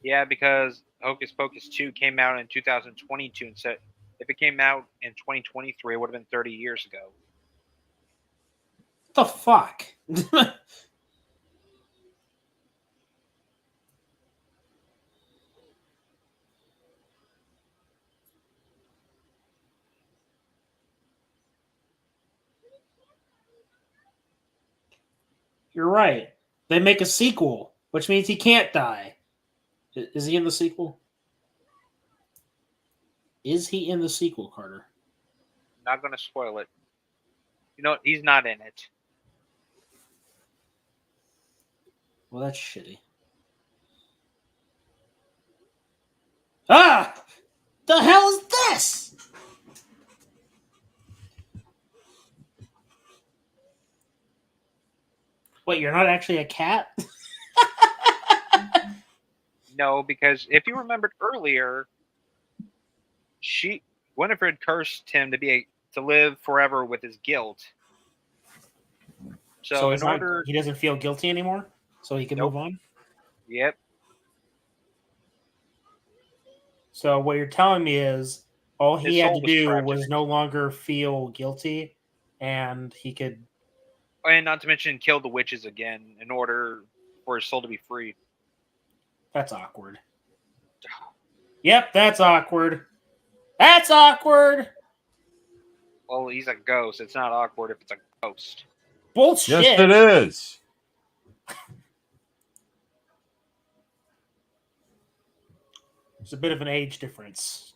Yeah, because Hocus Pocus 2 came out in 2022, and so if it came out in 2023, it would have been 30 years ago. What the fuck? You're right. They make a sequel, which means he can't die. Is he in the sequel? Is he in the sequel, Carter? Not going to spoil it. You know, he's not in it. Well, that's shitty. Ah! The hell is this? Wait, you're not actually a cat? No, because if you remembered earlier, Winifred cursed him to live forever with his guilt. So he doesn't feel guilty anymore, so he can move on. Yep. So what you're telling me is all he had to do was no longer feel guilty, and he could. And not to mention kill the witches again in order for his soul to be free. That's awkward. Yep, that's awkward. That's awkward. Well, he's a ghost. It's not awkward if it's a ghost. Bullshit. Yes, it is. There's a bit of an age difference.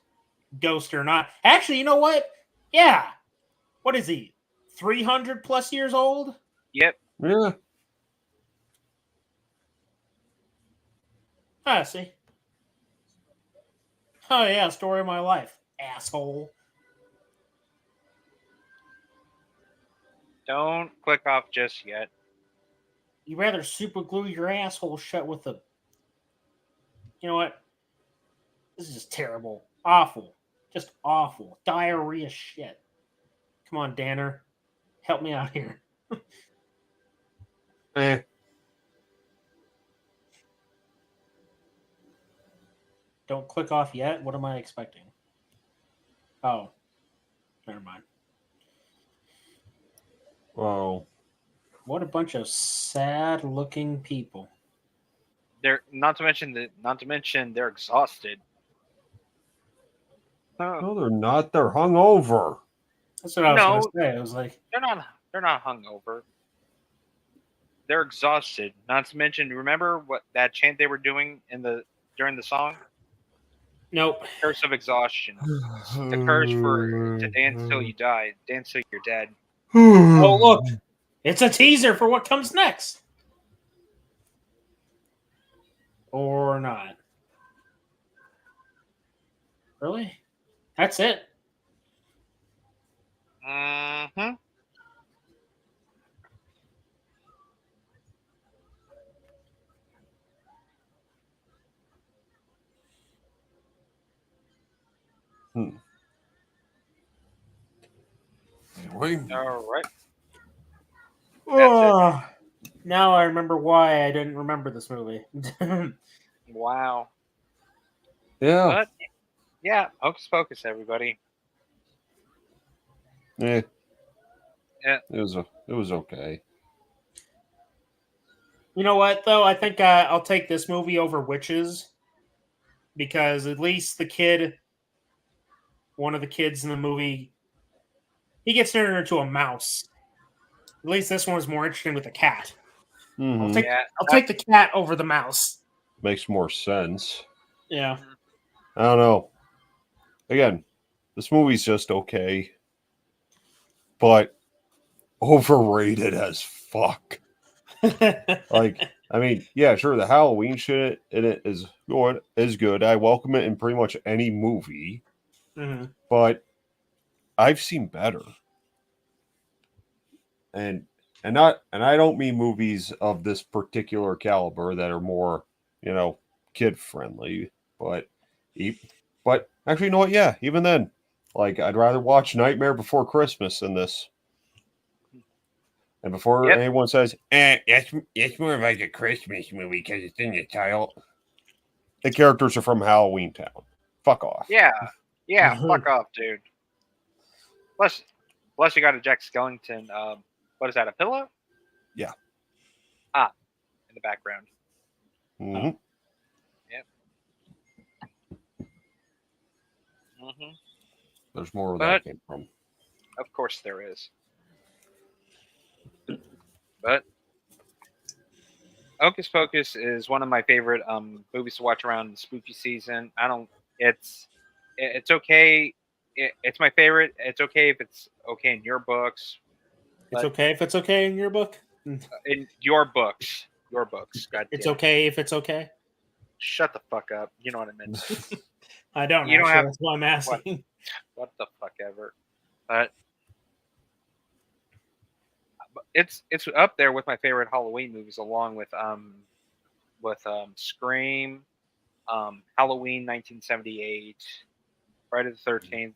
Ghost or not. Actually, you know what? Yeah. What is he? 300 plus years old? Yep. Yeah. Ah, see. Oh, yeah, story of my life. Asshole. Don't click off just yet. You'd rather super glue your asshole shut with a... You know what? This is just terrible. Awful. Just awful. Diarrhea shit. Come on, Danner. Help me out here. Don't click off yet? What am I expecting? Oh. Never mind. Oh. What a bunch of sad-looking people. They're not to mention they're exhausted. No, they're not. They're hungover. That's what I was going to say. I was like, they're not hungover. They're exhausted. Not to mention, remember what that chant they were doing during the song? Nope. Curse of exhaustion. The curse to dance till you die, dance till you're dead. Oh, look. It's a teaser for what comes next. Or not. Really? That's it? Mm-hmm. All right. Oh, now I remember why I didn't remember this movie. Wow. Yeah. But, yeah, Hocus Pocus, everybody. Yeah. Yeah. It was okay. You know what, though? I think I'll take this movie over Witches. Because at least one of the kids in the movie, he gets turned into a mouse. At least this one was more interesting with the cat. Mm-hmm. I'll take the cat over the mouse. Makes more sense. Yeah. I don't know. Again, this movie's just okay. But overrated as fuck. Like, I mean, yeah, sure, the Halloween shit in it is good. I welcome it in pretty much any movie. Mm-hmm. But I've seen better. and I don't mean movies of this particular caliber that are more, kid friendly, but actually, you know what? Yeah, even then, like I'd rather watch Nightmare Before Christmas than this. And before anyone says, it's more like a Christmas movie because it's in the title. The characters are from Halloween Town. Fuck off. Yeah, fuck off, dude. Plus you got a Jack Skellington. What is that? A pillow? Yeah. In the background. Mm-hmm. Yep. Mm-hmm. There's more where that came from. Of course there is. But Hocus Pocus is one of my favorite movies to watch around the spooky season. It's okay. It's my favorite. It's okay if it's okay in your books. It's okay if it's okay in your book? In your books. Your books. God It's damn it. okay if it's okay? Shut the fuck up. You know what I meant. I don't know. You don't have, that's why I'm asking. What the fuck ever. But it's up there with my favorite Halloween movies, along with Scream, Halloween 1978, Friday the 13th,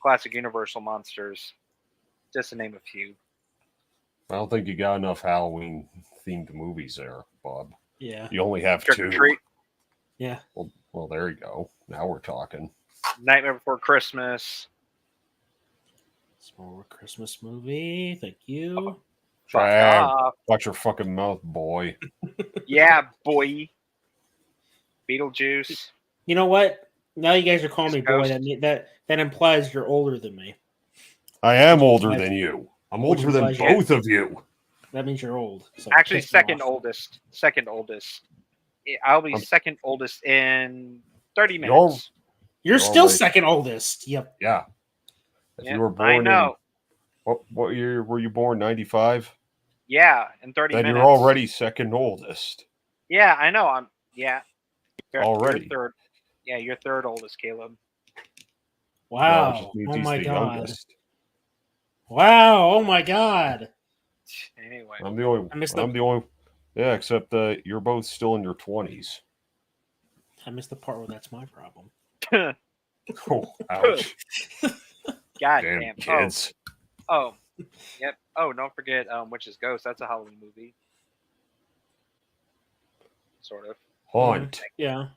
classic Universal monsters, just to name a few. I don't think you got enough Halloween themed movies there, Bob. Yeah. You only have Trick or 2. Treat. Yeah. Well, there you go. Now we're talking. Nightmare Before Christmas. Small Christmas movie. Thank you. Watch your fucking mouth, boy. Yeah, boy. Beetlejuice. You know what? Now you guys are calling me boy. That implies you're older than me. I am older than you. I'm older than both of you. That means you're old. So actually, second oldest. Second oldest. I'll be second oldest in 30 minutes. You're still second oldest. Yep. Yeah. If you were born I know. What year were you born? 95? Yeah, in 30 minutes. Then you're already second oldest. Yeah, I know. You're third. Yeah, you're third oldest, Caleb. Wow. Oh my god. Youngest. Wow. Oh my god. Anyway. I'm the only. Yeah, except you're both still in your 20s. I missed the part where that's my problem. Oh, ouch. God damn kids. Oh, yep. Oh, don't forget Witch's Ghost. That's a Halloween movie. Sort of. Haunt. Yeah.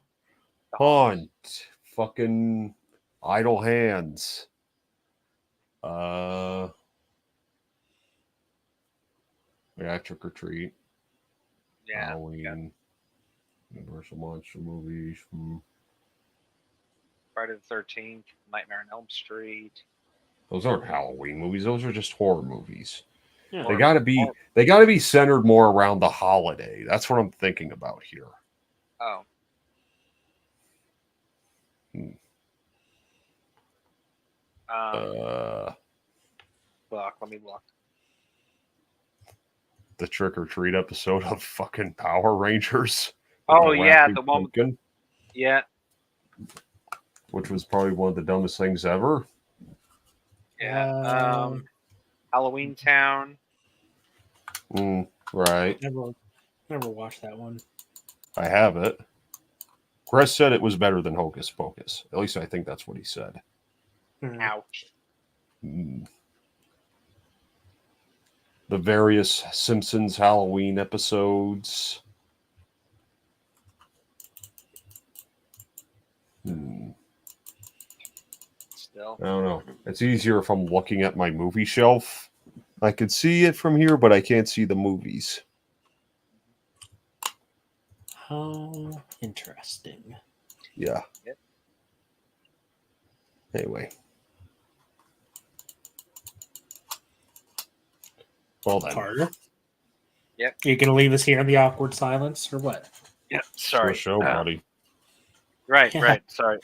Haunt. Fucking Idle Hands. Yeah, Trick or Treat. Yeah. Halloween. Universal Monster movies. Friday the 13th. Nightmare on Elm Street. Those aren't Halloween movies. Those are just horror movies. Yeah. They gotta be centered more around the holiday. That's what I'm thinking about here. Oh. Fuck, let me look. The Trick or Treat episode of fucking Power Rangers. Oh yeah, the one. Yeah. Which was probably one of the dumbest things ever. Yeah. Halloween Town. Right. Never watched that one. I have it. Chris said it was better than Hocus Pocus. At least I think that's what he said. Ouch. The various Simpsons Halloween episodes. Still. I don't know. It's easier if I'm looking at my movie shelf. I could see it from here, but I can't see the movies. How interesting. Yeah. Yep. Anyway. Well then. Carter? Yep. Are you going to leave us here in the awkward silence or what? Yep. Sorry. Show, buddy. Right. Sorry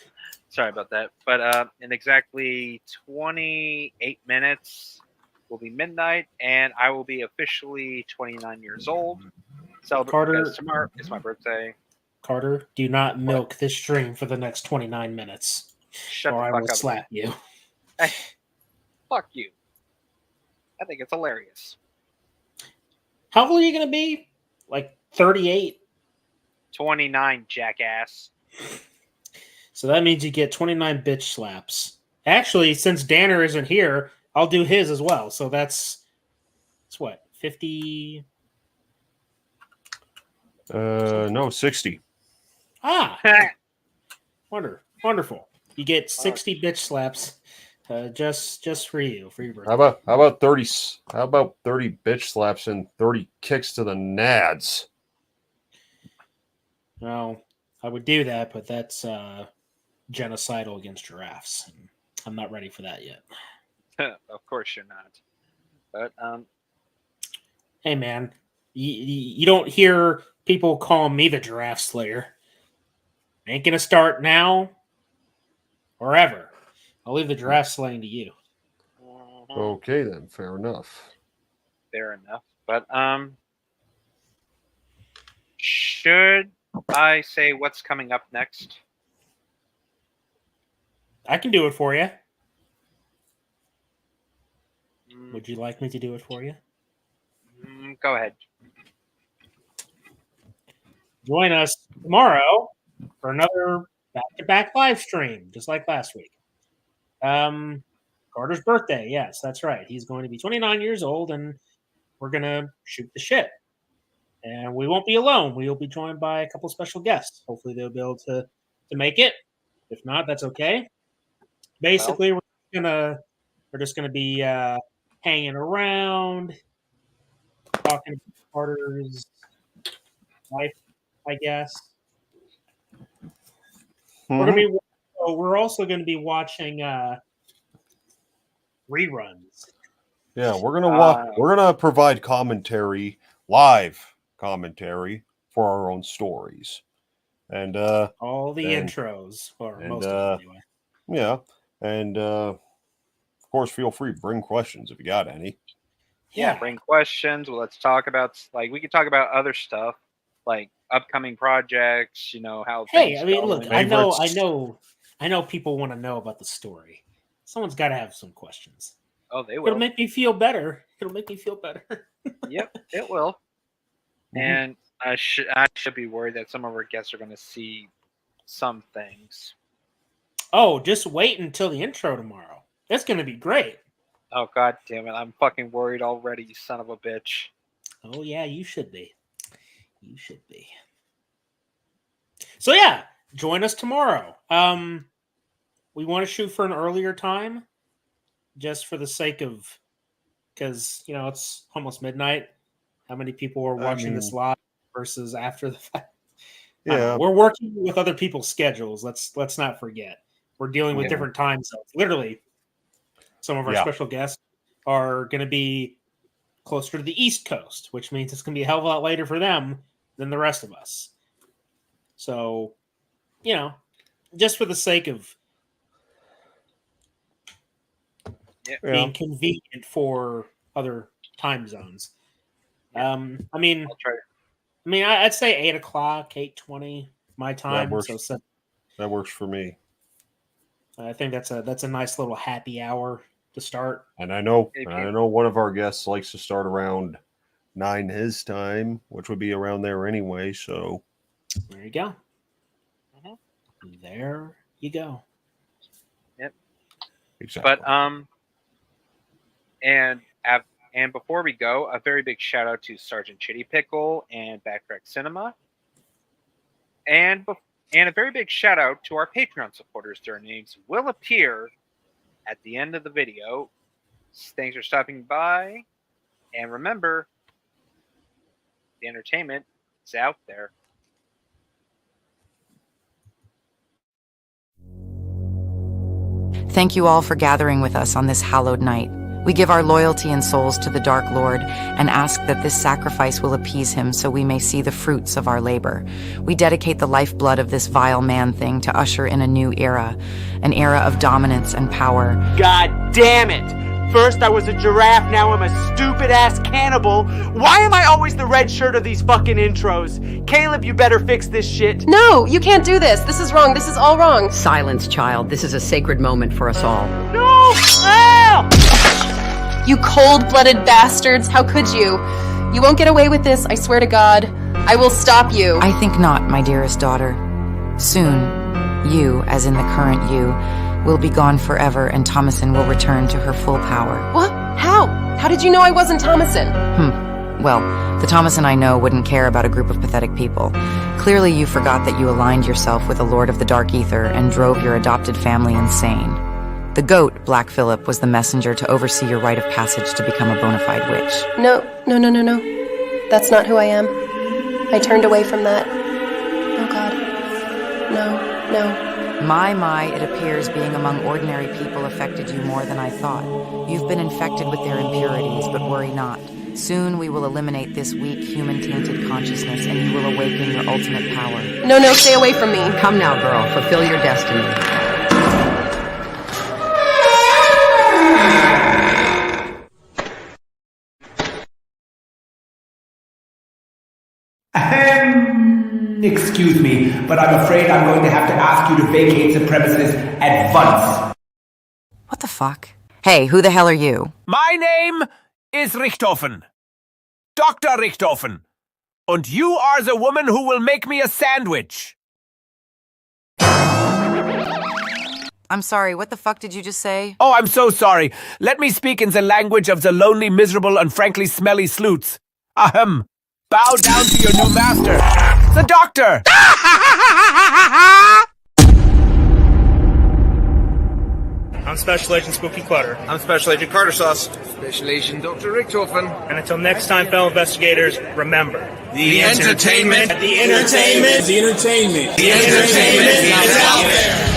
about that. But in exactly 28 minutes will be midnight, and I will be officially 29 years old. Carter, because tomorrow is my birthday. Carter, do not milk this stream for the next 29 minutes. Shut or the I fuck will up. slap you. Hey, fuck you. I think it's hilarious. How old are you going to be? Like 38? 29, jackass. So that means you get 29 bitch slaps. Actually, since Danner isn't here, I'll do his as well. So that's what, 50? No, 60. Ah, wonderful. You get 60 bitch slaps, just for you, for your birthday. How about 30? How about 30 bitch slaps and 30 kicks to the nads? Well, I would do that, but that's genocidal against giraffes. And I'm not ready for that yet. Of course you're not. But hey, man, you don't hear people call me the Giraffe Slayer. Ain't gonna start now or ever. I'll leave the giraffe slaying to you. Okay, then. Fair enough. Fair enough. But should I say what's coming up next? I can do it for you. Would you like me to do it for you? Go ahead. Join us tomorrow for another back-to-back live stream, just like last week. Carter's birthday. Yes, that's right. He's going to be 29 years old, and we're going to shoot the shit. And we won't be alone. We will be joined by a couple special guests. Hopefully they'll be able to make it. If not, that's okay. Basically, we're just gonna be hanging around, talking about Carter's life, I guess. We're also going to be watching reruns. Yeah, we're gonna provide commentary, live commentary for our own stories, and all the intros, or most of them anyway. Yeah, and of course, feel free to bring questions if you got any. Yeah, bring questions. Well, let's talk about we could talk about other stuff like upcoming projects. How. Hey, I mean, look, I know people want to know about the story. Someone's got to have some questions. Oh, they will. It'll make me feel better. Yep, it will. Mm-hmm. And I should be worried that some of our guests are going to see some things. Oh, just wait until the intro tomorrow. That's going to be great. Oh, God damn it. I'm fucking worried already, you son of a bitch. Oh, yeah, you should be. So, yeah, join us tomorrow. We want to shoot for an earlier time just for the sake of, because, it's almost midnight. How many people are watching this live versus after the fact? Yeah. We're working with other people's schedules. Let's not forget. We're dealing with different time zones. Literally, some of our special guests are going to be closer to the East Coast, which means it's going to be a hell of a lot later for them than the rest of us. So, just for the sake of being convenient for other time zones. I'd say 8 o'clock, 8:20 my time. That works for me. I think that's a nice little happy hour to start. And I know one of our guests likes to start around 9 his time, which would be around there anyway. So there you go. Mm-hmm. There you go. Yep. Exactly. But and before we go, a very big shout out to Sergeant Chitty Pickle and Backtrack Cinema, and a very big shout out to our Patreon supporters. Their names will appear at the end of the video. Thanks for stopping by, and remember, the entertainment is out there. Thank you all for gathering with us on this hallowed night. We give our loyalty and souls to the Dark Lord and ask that this sacrifice will appease him so we may see the fruits of our labor. We dedicate the lifeblood of this vile man-thing to usher in a new era, an era of dominance and power. God damn it! First I was a giraffe, now I'm a stupid-ass cannibal. Why am I always the red shirt of these fucking intros? Caleb, you better fix this shit. No, you can't do this. This is wrong. This is all wrong. Silence, child. This is a sacred moment for us all. No! Ow! You cold-blooded bastards! How could you? You won't get away with this, I swear to God. I will stop you. I think not, my dearest daughter. Soon, you, as in the current you, will be gone forever and Thomasin will return to her full power. What? How? How did you know I wasn't Thomasin? Well, the Thomasin I know wouldn't care about a group of pathetic people. Clearly you forgot that you aligned yourself with a Lord of the Dark Ether and drove your adopted family insane. The goat, Black Phillip, was the messenger to oversee your rite of passage to become a bona fide witch. No. That's not who I am. I turned away from that. Oh, God. No. My, it appears being among ordinary people affected you more than I thought. You've been infected with their impurities, but worry not. Soon we will eliminate this weak, human-tainted consciousness, and you will awaken your ultimate power. No, stay away from me. Come now, girl. Fulfill your destiny. Excuse me, but I'm afraid I'm going to have to ask you to vacate the premises at once. What the fuck? Hey, who the hell are you? My name is Richthofen. Dr. Richthofen. And you are the woman who will make me a sandwich. I'm sorry, what the fuck did you just say? Oh, I'm so sorry. Let me speak in the language of the lonely, miserable, and frankly smelly sleuths. Ahem. Bow down to your new master. The doctor! I'm Special Agent Spooky Clutter. I'm Special Agent Carter Sauce. Special Agent Dr. Richthofen. And until next time, fellow investigators, remember... The entertainment is out there.